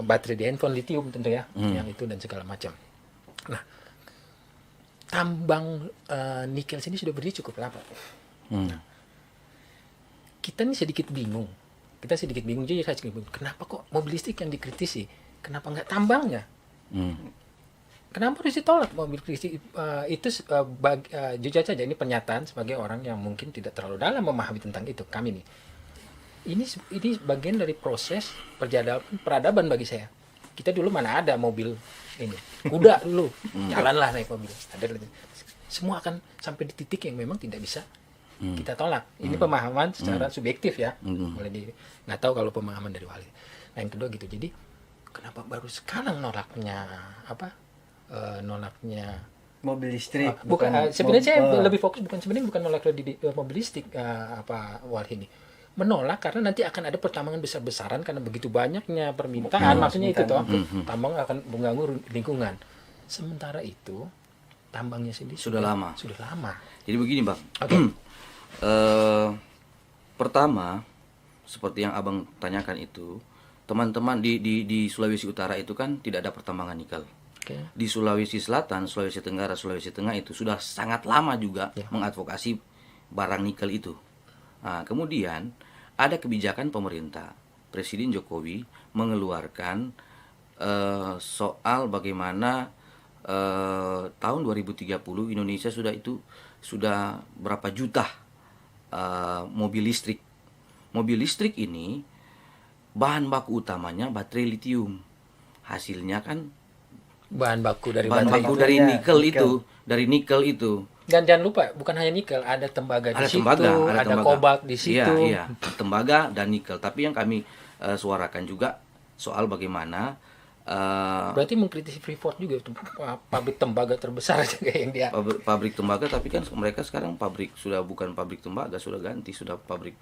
C: baterai di handphone lithium tentu ya, yang itu dan segala macam. Nah, tambang nikel sini sudah berdiri cukup lama. Kita ini sedikit bingung. Jadi saya sedikit bingung. Kenapa kok mobil listrik yang dikritisi? Kenapa nggak tambangnya? Kenapa harus ditolak mobil listrik? Itu jujur saja ini pernyataan sebagai orang yang mungkin tidak terlalu dalam memahami tentang itu. Kami nih. Ini bagian dari proses peradaban bagi saya. Kita dulu mana ada mobil ini. Kuda dulu. Jalanlah naik mobil. Semua akan sampai di titik yang memang tidak bisa kita tolak. Ini pemahaman secara subjektif ya. Nggak tahu kalau pemahaman dari Wali. Nah, yang kedua gitu. Jadi kenapa baru sekarang nolaknya
A: Mobil listrik.
C: sebenarnya saya lebih fokus bukan nolak di mobil listrik Wali ini. Menolak karena nanti akan ada pertambangan besar-besaran karena begitu banyaknya permintaan. Maksudnya itu toh tambang akan mengganggu lingkungan. Sementara itu tambangnya sendiri
B: Sudah lama. Jadi begini, Bang.
C: Oke.
B: Pertama, seperti yang Abang tanyakan itu, teman-teman di Sulawesi Utara itu kan tidak ada pertambangan nikel.
C: Oke.
B: Di Sulawesi Selatan, Sulawesi Tenggara, Sulawesi Tengah itu sudah sangat lama juga mengadvokasi barang nikel itu. Nah, kemudian ada kebijakan pemerintah, Presiden Jokowi mengeluarkan soal bagaimana tahun 2030 Indonesia sudah berapa juta mobil listrik. Mobil listrik ini bahan baku utamanya baterai lithium. Hasilnya kan
C: Bahan baku dari
B: bahan
C: baterai.
B: baku dari
A: Nikel.
B: nikel itu.
C: Dan jangan lupa, bukan hanya nikel, ada tembaga di
B: Ada
C: situ,
B: tembaga,
C: ada
B: tembaga.
C: kobalt di situ.
B: Iya, tembaga dan nikel. Tapi yang kami suarakan juga soal bagaimana
C: Berarti mengkritisi Freeport juga itu pabrik tembaga terbesar juga yang dia.
B: pabrik tembaga, tapi kan mereka sekarang sudah bukan pabrik tembaga, sudah ganti, sudah pabrik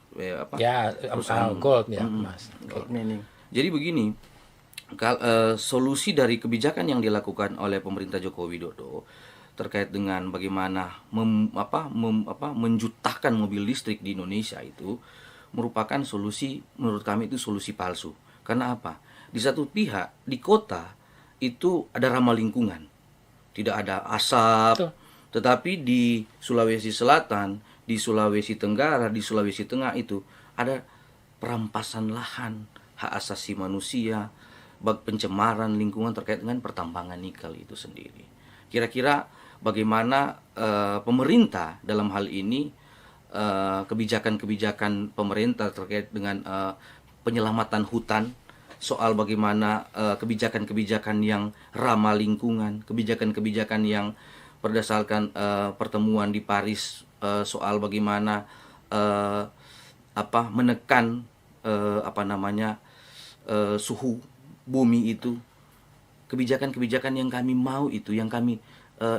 C: Ya,
B: perusahaan
C: gold ya, Mas.
A: Gold mining.
B: Jadi begini, solusi dari kebijakan yang dilakukan oleh pemerintah Joko Widodo terkait dengan bagaimana menjutahkan mobil listrik di Indonesia itu merupakan solusi, menurut kami itu solusi palsu. Karena apa? Di satu pihak di kota itu ada ramah lingkungan, tidak ada asap.
C: Betul.
B: Tetapi di Sulawesi Selatan, di Sulawesi Tenggara, di Sulawesi Tengah itu ada perampasan lahan, hak asasi manusia, pencemaran lingkungan terkait dengan pertambangan nikel itu sendiri. Kira-kira bagaimana pemerintah dalam hal ini, kebijakan-kebijakan pemerintah terkait dengan penyelamatan hutan, soal bagaimana kebijakan-kebijakan yang ramah lingkungan, kebijakan-kebijakan yang berdasarkan pertemuan di Paris soal bagaimana menekan suhu bumi itu, kebijakan-kebijakan yang kami mau itu, yang kami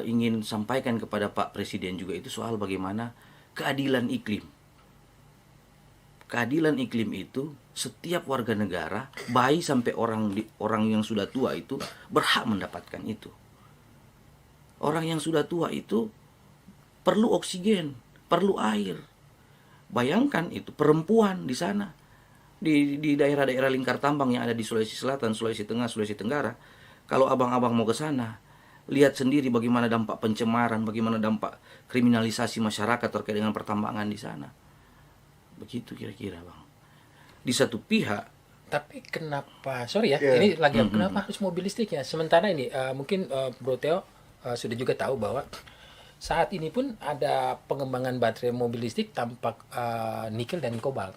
B: ingin sampaikan kepada Pak Presiden juga itu soal bagaimana keadilan iklim. Keadilan iklim itu setiap warga negara, bayi sampai orang yang sudah tua itu berhak mendapatkan itu. Orang yang sudah tua itu perlu oksigen, perlu air. Bayangkan itu perempuan di sana, di daerah-daerah lingkar tambang yang ada di Sulawesi Selatan, Sulawesi Tengah, Sulawesi Tenggara. Kalau abang-abang mau ke sana, lihat sendiri bagaimana dampak pencemaran, bagaimana dampak kriminalisasi masyarakat terkait dengan pertambangan di sana. Begitu kira-kira, Bang. Di satu pihak,
C: tapi kenapa, sorry ya, ini lagi kenapa harus mobil listrik ya? Sementara ini mungkin Bro Theo sudah juga tahu bahwa saat ini pun ada pengembangan baterai mobil listrik tanpa nikel dan kobalt.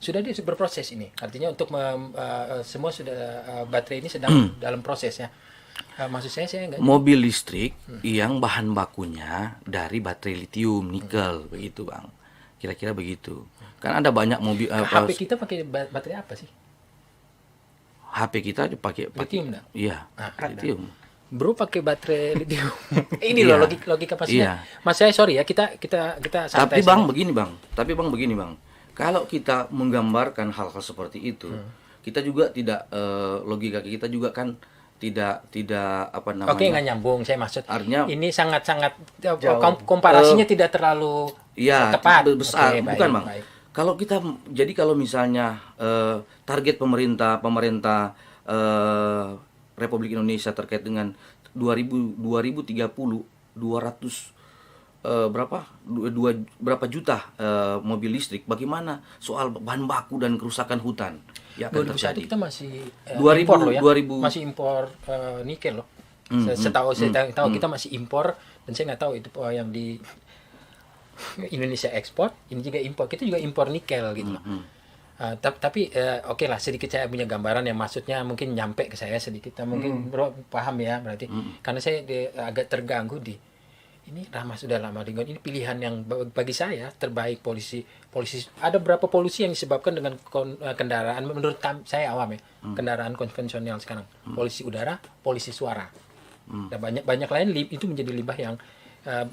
C: Sudah berproses ini. Artinya untuk semua sudah baterai ini sedang dalam proses ya. Maksud saya nggak.
B: Mobil listrik yang bahan bakunya dari baterai litium, nikel, begitu, Bang. Kira-kira begitu. Kan ada banyak mobil.
C: HP kita pakai baterai apa sih?
B: HP kita pakai
C: Lithium enggak?
B: Iya, litium.
C: Bro pakai baterai lithium. Ini loh logika pastinya. Mas saya sorry ya, kita santai.
B: Tapi Bang begini Bang. Kalau kita menggambarkan hal-hal seperti itu, kita juga tidak logika kita juga kan tidak apa namanya.
C: Oke, nggak nyambung. Saya maksud
B: artinya
C: ini sangat komparasinya tidak terlalu tepat.
B: Besar.
C: Oke,
B: bukan,
C: baik,
B: Bang.
C: Baik.
B: Kalau misalnya target pemerintah Republik Indonesia terkait dengan 2030 berapa juta mobil listrik, bagaimana soal bahan baku dan kerusakan hutan yang akan
C: 2001
B: terjadi.
C: kita masih
B: 2000,
C: impor loh ya.
B: 2000.
C: Masih impor nikel loh. Setahu kita masih impor, dan saya nggak tahu itu yang di Indonesia ekspor, ini juga impor. Kita juga impor nikel gitu loh. Tapi oke lah, sedikit saya punya gambaran yang maksudnya mungkin nyampe ke saya sedikit. Mungkin Bro paham ya berarti. Karena saya agak terganggu di ini ramah sudah lama lingkungan. Ini pilihan yang bagi saya terbaik. Polisi ada berapa polusi yang disebabkan dengan kendaraan, menurut saya awam ya, kendaraan konvensional sekarang. Polusi udara, polusi suara. Dan banyak lain itu menjadi limbah yang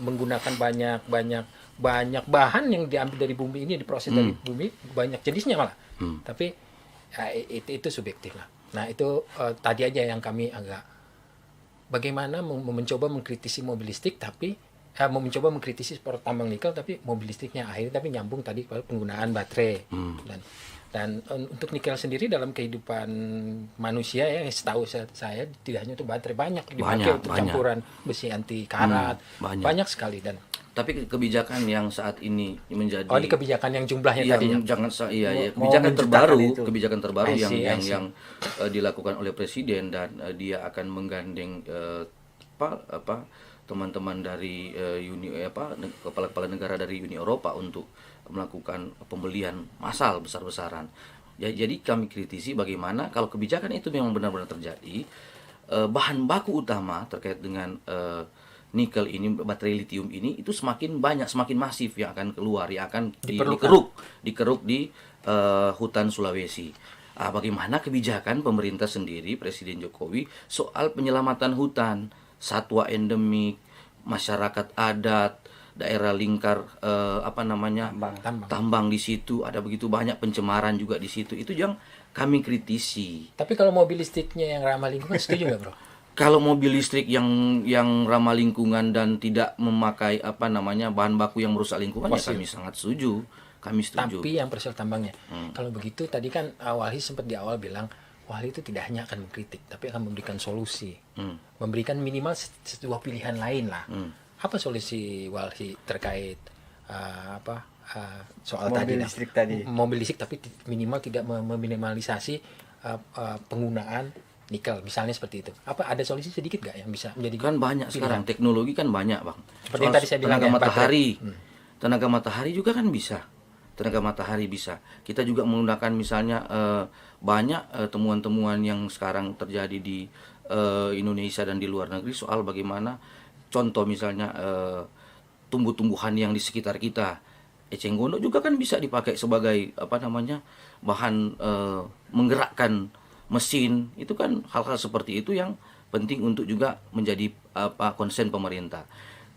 C: menggunakan banyak bahan yang diambil dari bumi ini, diproses dari bumi, banyak jenisnya malah. Tapi itu subjektif lah. Nah itu tadi aja yang kami agak bagaimana mencoba mengkritisi mobil listrik, tapi mencoba mengkritisi tambang nikel, tapi mobil listriknya akhirnya tapi nyambung tadi pada penggunaan baterai. Dan untuk nikel sendiri dalam kehidupan manusia ya, setahu saya tidak hanya untuk baterai, banyak dipakai untuk campuran besi anti karat, banyak sekali. Dan
B: tapi kebijakan yang saat ini menjadi
C: di kebijakan yang jumlahnya tadi
B: kebijakan terbaru yang dilakukan oleh presiden, dan dia akan menggandeng teman-teman dari kepala-kepala negara dari Uni Eropa untuk melakukan pembelian massal besar-besaran. Jadi kami kritisi bagaimana kalau kebijakan itu memang benar-benar terjadi, bahan baku utama terkait dengan nikel ini, baterai litium ini, itu semakin banyak, semakin masif yang akan keluar, yang akan dikeruk di hutan Sulawesi. Bagaimana kebijakan pemerintah sendiri, Presiden Jokowi, soal penyelamatan hutan, satwa endemik, masyarakat adat, daerah lingkar tambang di situ, ada begitu banyak pencemaran juga di situ. Itu yang kami kritisi.
C: Tapi kalau mobil listriknya yang ramah lingkungan, setuju nggak, Bro?
B: Kalau mobil listrik yang ramah lingkungan dan tidak memakai bahan baku yang merusak lingkungan, ya kami sangat setuju. Kami setuju.
C: Tapi yang persoal tambangnya. Kalau begitu tadi kan Walhi sempat di awal bilang Walhi itu tidak hanya akan mengkritik, tapi akan memberikan solusi. Memberikan minimal sebuah pilihan lain lah. Apa solusi Walhi terkait soal
A: mobil listrik tadi?
C: Mobil listrik tapi minimal tidak meminimalisasi penggunaan nikel, misalnya seperti itu. Apa ada solusi sedikit nggak yang bisa menjadi
B: kan banyak pilihan? Sekarang teknologi kan banyak, Bang.
C: Seperti yang tadi saya bilang,
B: tenaga matahari. Tenaga matahari juga kan bisa. Tenaga matahari bisa. Kita juga menggunakan misalnya banyak temuan-temuan yang sekarang terjadi di Indonesia dan di luar negeri soal bagaimana contoh misalnya tumbuh-tumbuhan yang di sekitar kita. Eceng gondok juga kan bisa dipakai sebagai bahan menggerakkan mesin. Itu kan hal-hal seperti itu yang penting untuk juga menjadi konsen pemerintah.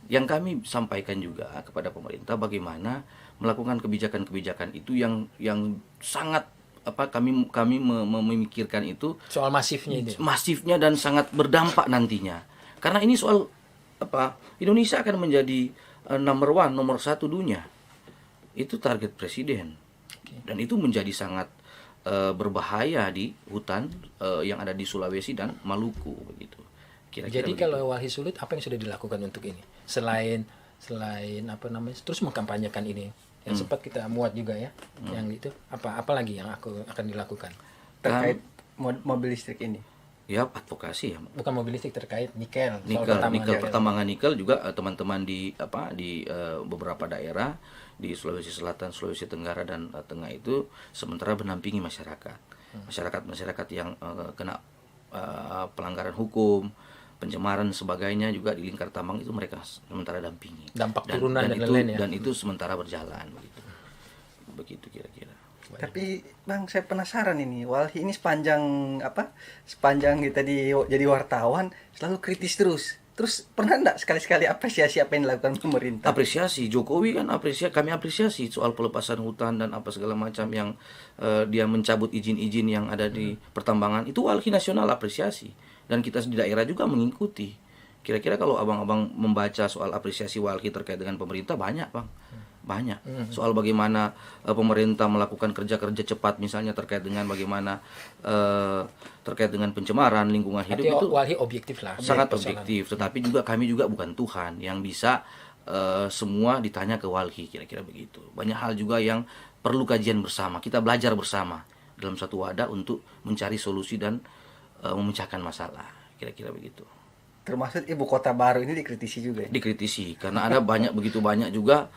B: Yang kami sampaikan juga kepada pemerintah bagaimana melakukan kebijakan-kebijakan itu yang sangat kami memikirkan itu
C: Soal masifnya ini.
B: masifnya dan sangat berdampak nantinya. Karena ini soal Indonesia akan menjadi nomor 1 dunia. Itu target presiden. Dan itu menjadi sangat berbahaya di hutan yang ada di Sulawesi dan Maluku begitu. Kira-kira
C: Jadi
B: begitu.
C: kalau Walhi sulit, apa yang sudah dilakukan untuk ini? Selain terus mengkampanyekan ini. Yang sempat kita muat juga ya, yang itu apa lagi yang akan dilakukan?
A: terkait mobil listrik ini.
B: Ya advokasi ya.
C: Bukan mobil listrik, terkait nikel, soal
B: Nikel
C: pertambangan.
B: pertambangan nikel juga teman-teman di beberapa daerah di Sulawesi Selatan, Sulawesi Tenggara dan Tengah itu sementara menampingi masyarakat yang kena pelanggaran hukum, pencemaran sebagainya juga di lingkar tambang itu mereka sementara dampingi.
C: Dampak turunan dan
B: itu,
C: lain-lain ya.
B: dan itu sementara berjalan begitu kira-kira.
A: Tapi Bang, saya penasaran ini, Walhi ini sepanjang kita jadi wartawan selalu kritis terus. Terus pernah enggak sekali-sekali apresiasi apa yang dilakukan pemerintah?
B: Apresiasi Jokowi kan kami apresiasi soal pelepasan hutan dan apa segala macam yang dia mencabut izin-izin yang ada di pertambangan itu Walhi nasional apresiasi dan kita di daerah juga mengikuti. Kira-kira kalau abang-abang membaca soal apresiasi Walhi terkait dengan pemerintah banyak Bang. Banyak soal bagaimana pemerintah melakukan kerja-kerja cepat misalnya terkait dengan bagaimana terkait dengan pencemaran lingkungan hidup.
C: Artinya
B: Itu
C: Walhi objektif lah.
B: sangat
C: persoalan.
B: objektif, tetapi juga kami juga bukan Tuhan yang bisa semua ditanya ke Walhi, kira-kira begitu. Banyak hal juga yang perlu kajian bersama, kita belajar bersama dalam satu wadah untuk mencari solusi dan memecahkan masalah, kira-kira begitu.
A: Termasuk ibu kota baru ini dikritisi juga ya?
B: Dikritisi karena ada begitu banyak juga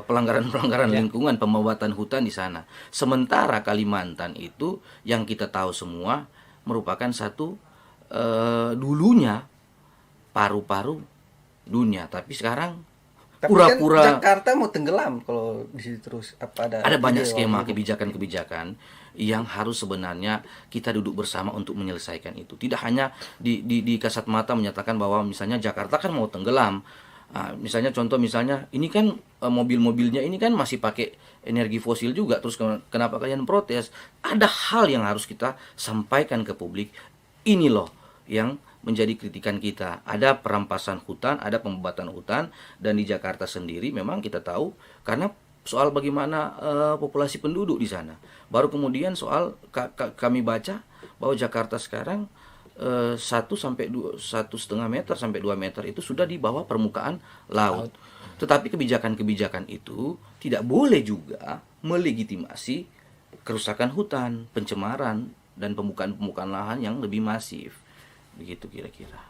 B: pelanggaran-pelanggaran lingkungan, pembuatan hutan di sana. Sementara Kalimantan itu yang kita tahu semua merupakan satu dulunya paru-paru dunia, tapi sekarang
A: Tapi
B: pura-pura
A: kan Jakarta mau tenggelam kalau di situ terus
B: ada banyak
A: ide
B: skema
A: Walhi.
B: kebijakan-kebijakan yang harus sebenarnya kita duduk bersama untuk menyelesaikan itu. Tidak hanya di kasat mata menyatakan bahwa misalnya Jakarta kan mau tenggelam. Misalnya contoh ini kan mobil-mobilnya ini kan masih pakai energi fosil juga. Terus kenapa kalian protes? Ada hal yang harus kita sampaikan ke publik. Ini loh yang menjadi kritikan kita. Ada perampasan hutan, ada pembuatan hutan, dan di Jakarta sendiri memang kita tahu karena soal bagaimana populasi penduduk di sana. Baru kemudian soal kami baca bahwa Jakarta sekarang 1,5 meter sampai 2 meter itu sudah di bawah permukaan laut. Tetapi kebijakan-kebijakan itu tidak boleh juga melegitimasi kerusakan hutan, pencemaran, dan pembukaan lahan yang lebih masif. Begitu kira-kira.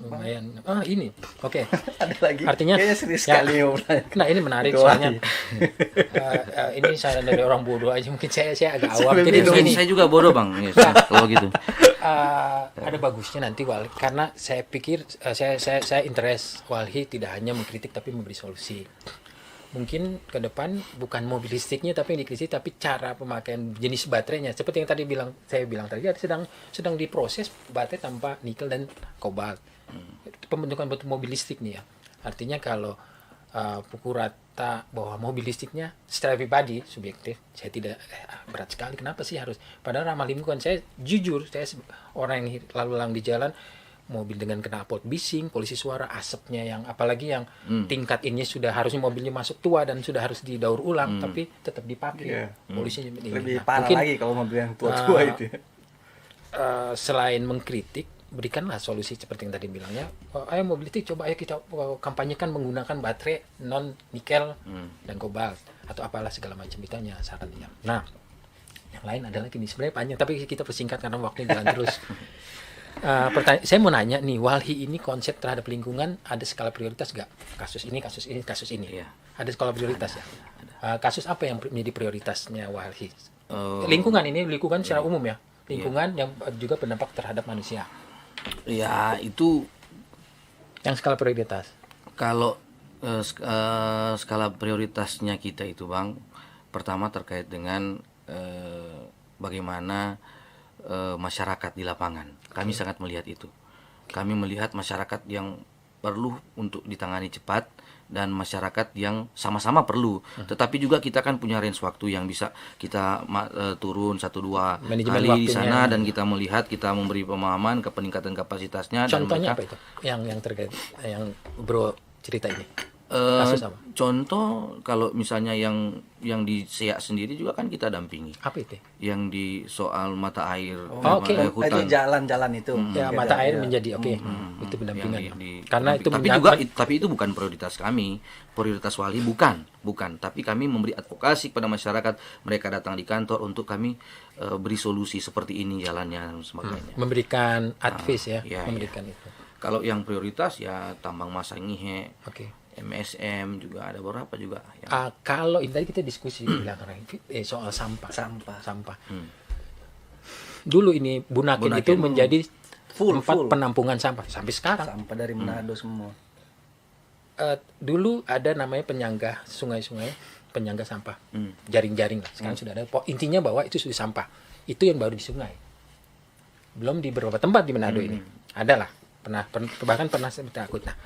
C: Lumayan. Ini. Oke.
A: Ada lagi.
C: Artinya
A: kayaknya serius
C: ya,
A: sekali ngobrolnya.
C: Nah, ini menarik
A: Itu
C: soalnya.
A: Walhi.
C: Ini saya dari orang bodoh aja, mungkin saya agak awam.
A: Sambil
C: Jadi
A: minum.
C: begini,
B: Saya juga bodoh Bang, yes, kalau gitu.
C: ada bagusnya nanti Walhi, karena saya pikir saya interest Walhi tidak hanya mengkritik tapi memberi solusi. Mungkin ke depan bukan mobil listriknya tapi yang dikritik, tapi cara pemakaian jenis baterainya. Seperti yang tadi saya bilang tadi, sedang diproses baterai tanpa nikel dan kobalt. Pembentukan bentuk mobil listrik nih ya. Artinya kalau pukul rata bahwa mobil listriknya secara pribadi subjektif, saya tidak berat sekali. Kenapa sih harus? Padahal ramah lingkungan. Saya jujur, saya orang yang lalu lalang di jalan, mobil dengan knalpot bising, polusi suara, asapnya yang apalagi yang tingkat ini sudah harusnya mobilnya masuk tua dan sudah harus didaur ulang, tapi tetap dipakai.
A: Iya.
C: Polusinya ini.
A: Lebih
C: Nah,
A: parah
C: mungkin,
A: lagi kalau mobil yang tua-tua itu.
C: selain mengkritik, berikanlah solusi seperti yang tadi bilangnya. Ayo mobil listrik, coba ayo kita kampanyekan menggunakan baterai non nikel dan kobalt atau apalah segala macam, ditanya sarannya. Nah, yang lain adalah gini, sebenarnya panjang tapi kita persingkat karena waktunya jalan terus. Saya mau nanya nih, Walhi ini konsep terhadap lingkungan ada skala prioritas nggak? Kasus ini, kasus ini, kasus ini.
B: Iya.
C: Ada skala prioritas ya? Kasus apa yang menjadi prioritasnya Walhi?
B: Eh,
C: Lingkungan secara umum ya. Lingkungan yang juga berdampak terhadap manusia.
B: Ya itu
C: Yang skala prioritas.
B: Kalau skala prioritasnya kita itu Bang, pertama terkait dengan bagaimana masyarakat di lapangan. Kami sangat melihat itu. Kami melihat masyarakat yang perlu untuk ditangani cepat dan masyarakat yang sama-sama perlu. Tetapi juga kita kan punya range waktu yang bisa kita turun 1-2
C: Manajemen
B: kali di
C: waktunya.
B: sana dan kita melihat, kita memberi pemahaman ke peningkatan kapasitasnya.
C: Contohnya
B: dan
C: apa itu? Yang terkait yang Bro cerita ini.
B: Eh,
C: Kasus apa?
B: contoh kalau misalnya yang di SEA sendiri juga kan kita dampingi.
C: Apa itu?
B: Yang di soal mata air,
C: oke.
A: Itu
B: hutan.
A: jalan-jalan itu.
C: Ya,
A: Beda,
C: mata air
A: ya.
C: menjadi oke. Itu
B: Yang
C: pendampingan.
B: di-
C: Karena itu
B: tapi juga tapi itu bukan prioritas kami. Prioritas wali bukan. Tapi kami memberi advokasi kepada masyarakat. Mereka datang di kantor untuk kami beri solusi seperti ini jalannya dan sebagainya.
C: memberikan advice ya,
B: iya,
C: memberikan itu.
B: Kalau yang prioritas ya tambang Masangihe,
C: Oke.
B: MSM juga ada beberapa juga yang
C: Kalau ini tadi kita diskusi bilang soal sampah.
A: Sampah.
C: Dulu ini Bunaken
B: Bunaken.
C: itu menjadi
A: Full.
C: penampungan sampah sampai sekarang.
A: Sampah dari Manado semua.
C: Dulu ada namanya penyangga sungai-sungai, penyangga sampah, jaring-jaring lah. Sekarang sudah ada. Intinya bahwa itu sudah sampah. Itu yang baru di sungai. Belum di beberapa tempat di Manado ini. Ada lah. Bahkan pernah saya takut. Nah,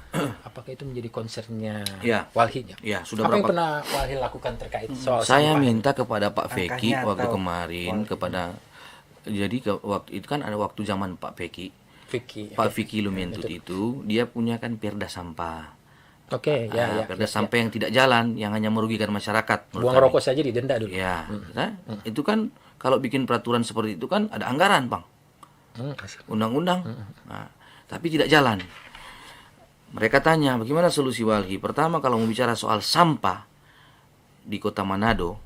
C: apakah itu menjadi concernnya
B: Ya.
C: Walhi?
B: Ya, sudah
C: Apa yang
B: berapa
C: pernah Walhi lakukan terkait soal
B: saya
C: sampah?
B: minta kepada Pak Feki
A: Angkanya
B: waktu
A: atau
B: kemarin waktu itu kan ada waktu zaman Pak Feki.
C: Vicky.
B: Pak Fiki Lumentut itu dia punya kan perda sampah.
C: Oke, ya.
B: Perda sampah yang tidak jalan, yang hanya merugikan masyarakat. menurut
C: Buang
B: kami.
C: rokok saja didenda dulu.
B: Ya, nah, itu kan kalau bikin peraturan seperti itu kan ada anggaran, Bang. Undang-undang. Nah, tapi tidak jalan. Mereka tanya, bagaimana solusi Walhi? Pertama, kalau mau bicara soal sampah di Kota Manado,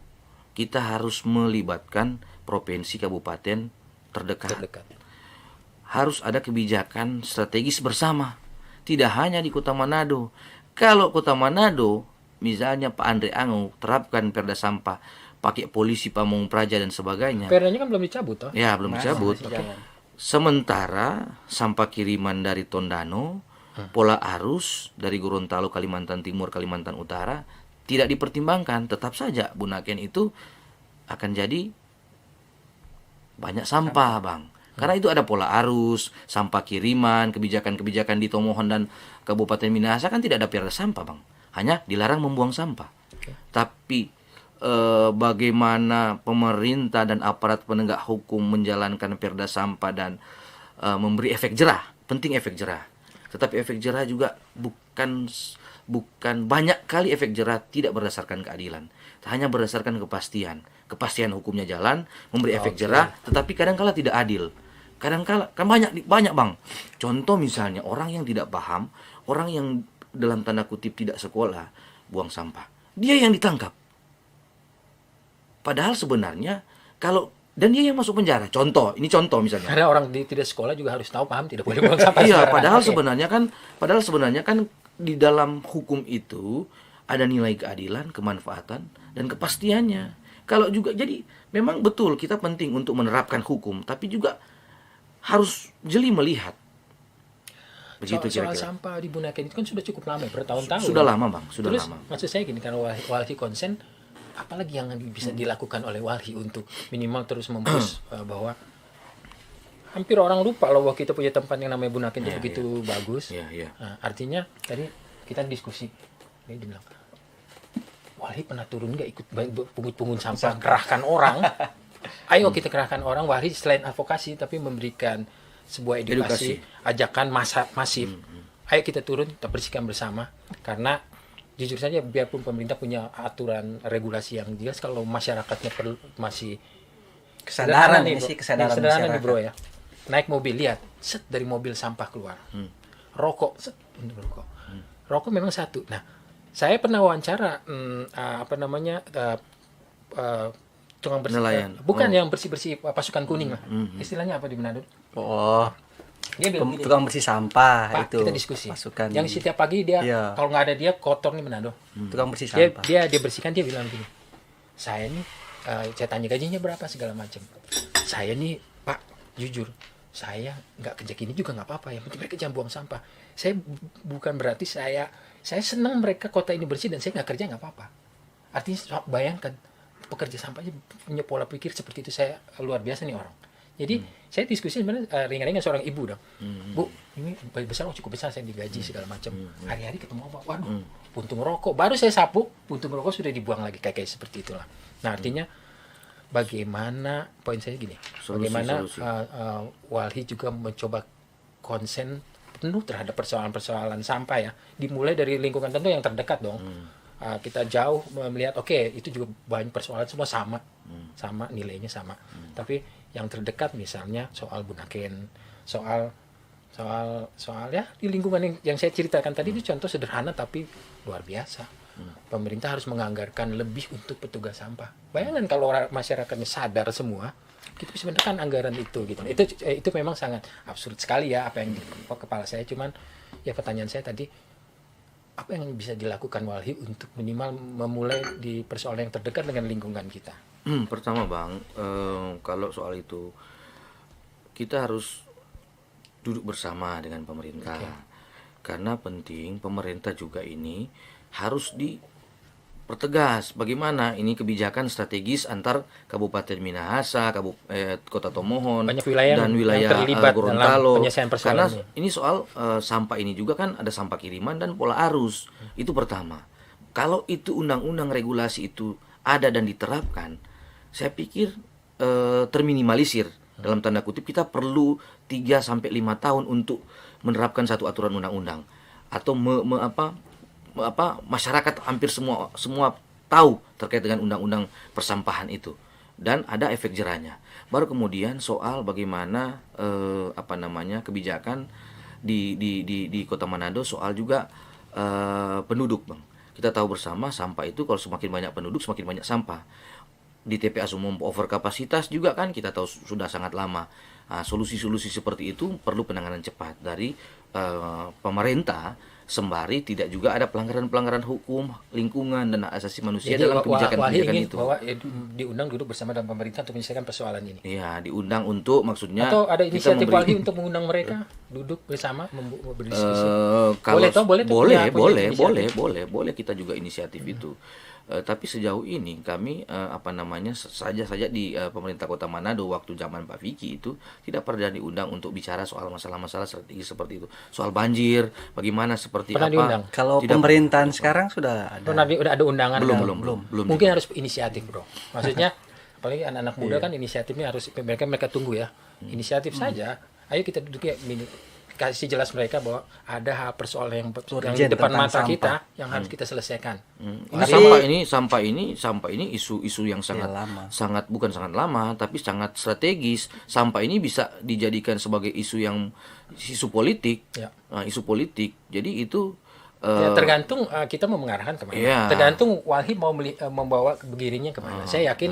B: kita harus melibatkan provinsi kabupaten terdekat. Harus ada kebijakan strategis bersama. Tidak hanya di Kota Manado. Kalau Kota Manado, misalnya Pak Andre Ango terapkan perda sampah, pakai polisi Pamong Praja dan sebagainya.
C: Perdanya kan belum dicabut toh.
B: Ya, belum dicabut.
A: Masih jalan.
B: Sementara sampah kiriman dari Tondano, pola arus dari Gorontalo, Kalimantan Timur, Kalimantan Utara tidak dipertimbangkan. Tetap saja Bunaken itu akan jadi banyak sampah, Bang. Karena itu ada pola arus, sampah kiriman, kebijakan-kebijakan di Tomohon dan Kabupaten Minahasa kan tidak ada perda sampah, Bang. Hanya dilarang membuang sampah. Tapi bagaimana pemerintah dan aparat penegak hukum menjalankan perda sampah dan memberi efek jerah, penting efek jerah. Tetapi efek jerah juga bukan banyak kali efek jerah tidak berdasarkan keadilan, hanya berdasarkan kepastian hukumnya jalan, memberi efek jerah, tetapi kadang-kala tidak adil. Kadang-kala kan banyak Bang. Contoh misalnya orang yang tidak paham, orang yang dalam tanda kutip tidak sekolah buang sampah, dia yang ditangkap. Padahal sebenarnya dan dia yang masuk penjara. Ini contoh misalnya.
C: Karena orang tidak sekolah juga harus tahu paham tidak boleh buang sampah.
B: Iya,
C: sembarangan.
B: padahal sebenarnya kan di dalam hukum itu ada nilai keadilan, kemanfaatan dan kepastiannya. Kalau juga jadi memang betul kita penting untuk menerapkan hukum, tapi juga harus jeli melihat. Begitu
C: Soal
B: kira-kira.
C: sampah di Bunaken itu kan sudah cukup lama, bertahun-tahun.
B: Sudah lama, Bang, sudah
C: Terus,
B: lama.
C: maksud saya gini, karena Walhi konsen, apalagi yang bisa dilakukan oleh Walhi untuk minimal terus mempush bahwa hampir orang lupa loh bahwa kita punya tempat yang namanya Bunaken itu begitu bagus.
B: Iya.
C: Nah, artinya tadi kita diskusi, dia bilang, Walhi pernah turun nggak ikut pungut-pungut sampah, kerahkan orang. Ayo kita kerahkan orang. Walhi selain advokasi tapi memberikan sebuah edukasi. Ajakan masif. Ayo kita turun, kita bersihkan bersama. Karena jujur saja biarpun pemerintah punya aturan regulasi yang jelas, kalau masyarakatnya masih
A: Kesadaran
C: nih,
A: ini
C: bro.
A: sih, kesadaran
C: Sederhana nih,
A: masyarakat.
C: bro ya. Naik mobil, lihat, set dari mobil sampah keluar. Rokok, set untuk rokok. Rokok memang satu. Nah, saya pernah wawancara tukang bersih,
B: Nelayan.
C: bukan yang bersih-bersih pasukan kuning lah. Istilahnya apa di Manado?
A: Oh,
C: Dia bilang gini,
A: tukang bersih sampah
C: Pak,
A: itu.
C: kita diskusi.
A: Pasukan.
C: Yang setiap pagi dia,
A: Iya.
C: kalau nggak ada dia kotor nih Manado.
A: Tukang bersih
C: Dia,
A: sampah.
C: dia bersihkan, dia bilang gini, saya nih, saya tanya gajinya berapa segala macam. Saya nih Pak, jujur, saya nggak kerja gini juga nggak apa-apa, yang penting mereka jangan buang sampah. Saya bukan berarti saya senang mereka kota ini bersih dan saya nggak kerja nggak apa-apa. Artinya bayangkan pekerja sampahnya punya pola pikir seperti itu, saya luar biasa nih orang. Jadi saya diskusi sebenarnya ringan-ringan seorang ibu dong. Bu, ini besar, cukup besar, saya digaji segala macam. Hari-hari ketemu apa? Waduh, puntung rokok. Baru saya sapu, puntung rokok sudah dibuang lagi, kayak seperti itulah. Nah, artinya bagaimana, poin saya gini, bagaimana Walhi juga mencoba konsen penuh terhadap persoalan-persoalan sampah ya. Dimulai dari lingkungan tentu yang terdekat dong. Kita jauh melihat, oke, itu juga banyak persoalan semua sama, nilainya sama. Tapi yang terdekat misalnya soal Bunaken, soal ya di lingkungan yang saya ceritakan tadi itu contoh sederhana tapi luar biasa. Pemerintah harus menganggarkan lebih untuk petugas sampah. Bayangkan kalau masyarakatnya sadar semua, kita bisa menekan anggaran itu gitu. Itu memang sangat absurd sekali ya apa yang di kepala saya. Cuman ya pertanyaan saya tadi, apa yang bisa dilakukan Walhi untuk minimal memulai di persoalan yang terdekat dengan lingkungan kita?
B: Pertama Bang, kalau soal itu kita harus duduk bersama dengan pemerintah. Karena penting pemerintah juga ini harus dipertegas bagaimana ini kebijakan strategis antar Kabupaten Minahasa, Kota Tomohon, dan wilayah Gorontalo. Karena ini soal sampah ini juga kan ada sampah kiriman dan pola arus. Itu pertama. Kalau itu undang-undang regulasi itu ada dan diterapkan, saya pikir terminimalisir. Dalam tanda kutip kita perlu 3-5 tahun untuk menerapkan satu aturan undang-undang, atau masyarakat hampir semua tahu terkait dengan undang-undang persampahan itu dan ada efek jerahnya. Baru kemudian soal bagaimana kebijakan di Kota Manado soal juga penduduk Bang. Kita tahu bersama sampah itu kalau semakin banyak penduduk semakin banyak sampah. Di TPA umum overkapasitas juga kan kita tahu sudah sangat lama. Solusi-solusi seperti itu perlu penanganan cepat dari pemerintah, sembari tidak juga ada pelanggaran-pelanggaran hukum, lingkungan dan hak asasi manusia. Jadi, dalam kebijakan-kebijakan itu.
C: Bahwa diundang duduk bersama dengan pemerintah untuk menyelesaikan persoalan ini.
B: Iya, diundang untuk maksudnya.
C: Atau ada inisiatif Walhi untuk mengundang mereka duduk bersama berdiskusi.
B: Boleh kita juga inisiatif itu. Tapi sejauh ini kami saja di pemerintah Kota Manado waktu zaman Pak Vicky itu tidak pernah diundang untuk bicara soal masalah-masalah strategis seperti itu. Soal banjir, bagaimana seperti
C: pernah
B: apa?
C: Diundang?
A: Kalau pemerintahan sekarang sudah ada.
C: Udah ada undangan?
B: Belum.
C: Mungkin harus inisiatif, Bro. Maksudnya apalagi anak-anak muda kan inisiatifnya harus mereka tunggu ya. Inisiatif saja. Ayo kita duduk ya, kasih jelas mereka bahwa ada persoalan yang di depan mata sampah kita yang harus kita selesaikan.
B: Sampah ini isu yang sangat bukan sangat lama tapi sangat strategis. Sampah ini bisa dijadikan sebagai isu politik. Ya. Isu politik. Jadi itu
C: tergantung kita mau mengarahkan kemana. Ya. Tergantung Walhi mau membawa begininya kemana. Saya yakin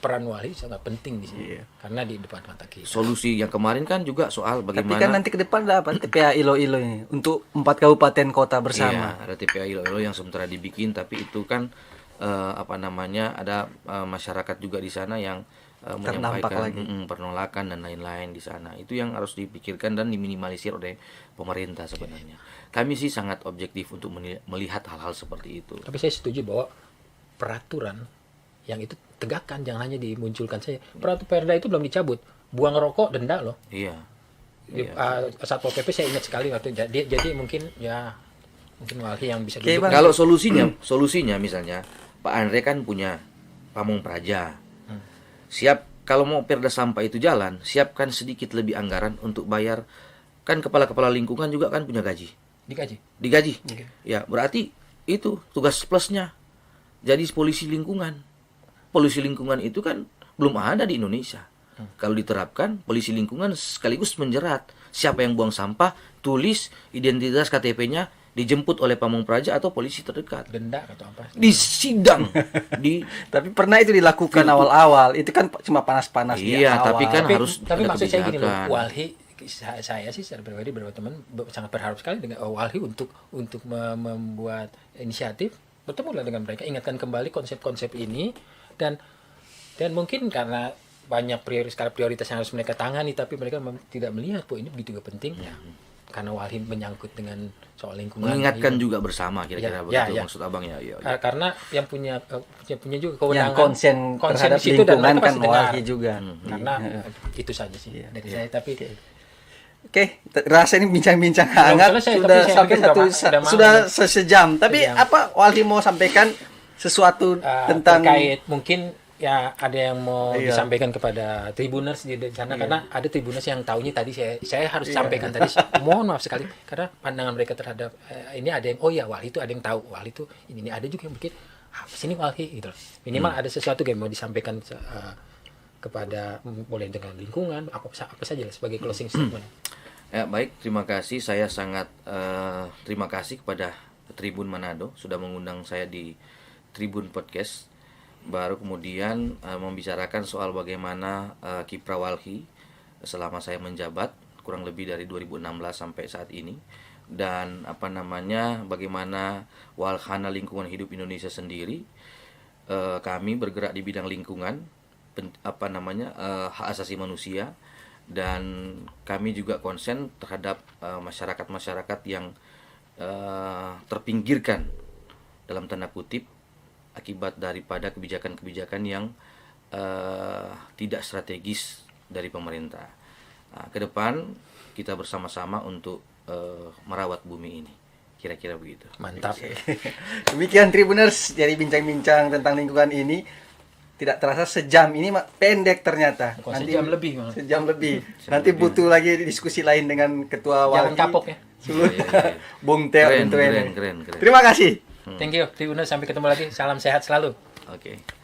C: peran Walhi sangat penting di sini karena di depan mata kita.
B: Solusi yang kemarin kan juga soal bagaimana.
A: Tapi kan nanti ke depan ada apa TPA Ilo-Ilo ini untuk 4 kabupaten kota bersama.
B: Iya, ada TPA Ilo-Ilo yang sementara dibikin, tapi itu kan ada masyarakat juga di sana yang menyampaikan penolakan dan lain-lain di sana. Itu yang harus dipikirkan dan diminimalisir oleh pemerintah sebenarnya. Kami sih sangat objektif untuk melihat hal-hal seperti itu.
C: Tapi saya setuju bahwa peraturan yang itu tegakkan, jangan hanya dimunculkan saja. Perda itu belum dicabut. Buang rokok denda loh.
B: Iya.
C: Satpol PP saya ingat sekali waktu jadi mungkin Walhi yang bisa
B: duduk. Kalau solusinya misalnya Pak Andre kan punya Pamong Praja. Siap kalau mau perda sampah itu jalan, siapkan sedikit lebih anggaran untuk bayar, kan kepala-kepala lingkungan juga kan punya gaji. Digaji. Okay. Ya, berarti itu tugas plusnya. Jadi polisi lingkungan itu kan belum ada di Indonesia. Kalau diterapkan, polisi lingkungan sekaligus menjerat siapa yang buang sampah, tulis identitas KTP-nya, dijemput oleh Pamong Praja atau polisi terdekat.
C: Denda atau apa?
B: Disidang.
A: Tapi pernah itu dilakukan awal-awal. Itu kan cuma panas-panas
B: di awal. Tapi kan harus
C: tapi maksud saya gini loh, Walhi, saya sih secara pribadi beberapa teman sangat berharap sekali dengan Walhi untuk membuat inisiatif, bertemulah dengan mereka, ingatkan kembali konsep-konsep ini. Dan mungkin karena banyak prioritas yang harus mereka tangani, tapi mereka tidak melihat ini begitu penting karena walhi menyangkut dengan soal lingkungan.
B: Mengingatkan juga bersama kira-kira begitu
C: ya.
B: maksud abang ya.
C: Karena yang punya juga
A: Yang
C: kewenangan
A: konsen terhadap
C: di situ dan
A: lingkungan
C: mereka
A: kan
C: pasti dengar.
A: walhi juga.
C: Karena itu saja sih dari saya. Tapi
A: Oke, rasa ini bincang-bincang hangat
C: selesai,
A: sudah
C: tapi saya
A: sampai
C: pikir
A: sudah
C: udah
A: sejam. Tapi
C: Sejam.
A: apa walhi mau sampaikan sesuatu tentang
C: terkait mungkin ya ada yang mau
A: Iya.
C: disampaikan kepada tribuners di sana, karena ada tribuners yang taunya tadi saya harus sampaikan tadi, mohon maaf sekali karena pandangan mereka terhadap ini ada yang walhi itu ada yang tahu walhi itu ini ada juga yang mungkin apa sih ini walhi gitu loh. Minimal ada sesuatu yang mau disampaikan kepada boleh dengan lingkungan apa saja lah sebagai closing statement.
B: Ya, baik, terima kasih. Saya sangat terima kasih kepada Tribun Manado sudah mengundang saya di Tribun Podcast. Baru kemudian membicarakan soal bagaimana kiprah walhi selama saya menjabat kurang lebih dari 2016 sampai saat ini, dan bagaimana Walhana Lingkungan Hidup Indonesia sendiri kami bergerak di bidang lingkungan, hak asasi manusia, dan kami juga konsen terhadap masyarakat-masyarakat yang terpinggirkan dalam tanda kutip akibat daripada kebijakan-kebijakan yang tidak strategis dari pemerintah. Nah, ke depan kita bersama-sama untuk merawat bumi ini. Kira-kira begitu.
C: Mantap.
A: demikian Tribuners, jadi bincang-bincang tentang lingkungan ini tidak terasa sejam ini pendek ternyata.
C: Sejam lebih malah.
A: Sejam lebih. Nanti butuh lagi diskusi lain dengan ketua
C: Jangan
A: walhi.
C: kapok ya.
A: Bung Teo
B: Keren.
A: Terima kasih.
C: Thank you Tribuners, sampai ketemu lagi. Salam sehat selalu.
B: Oke.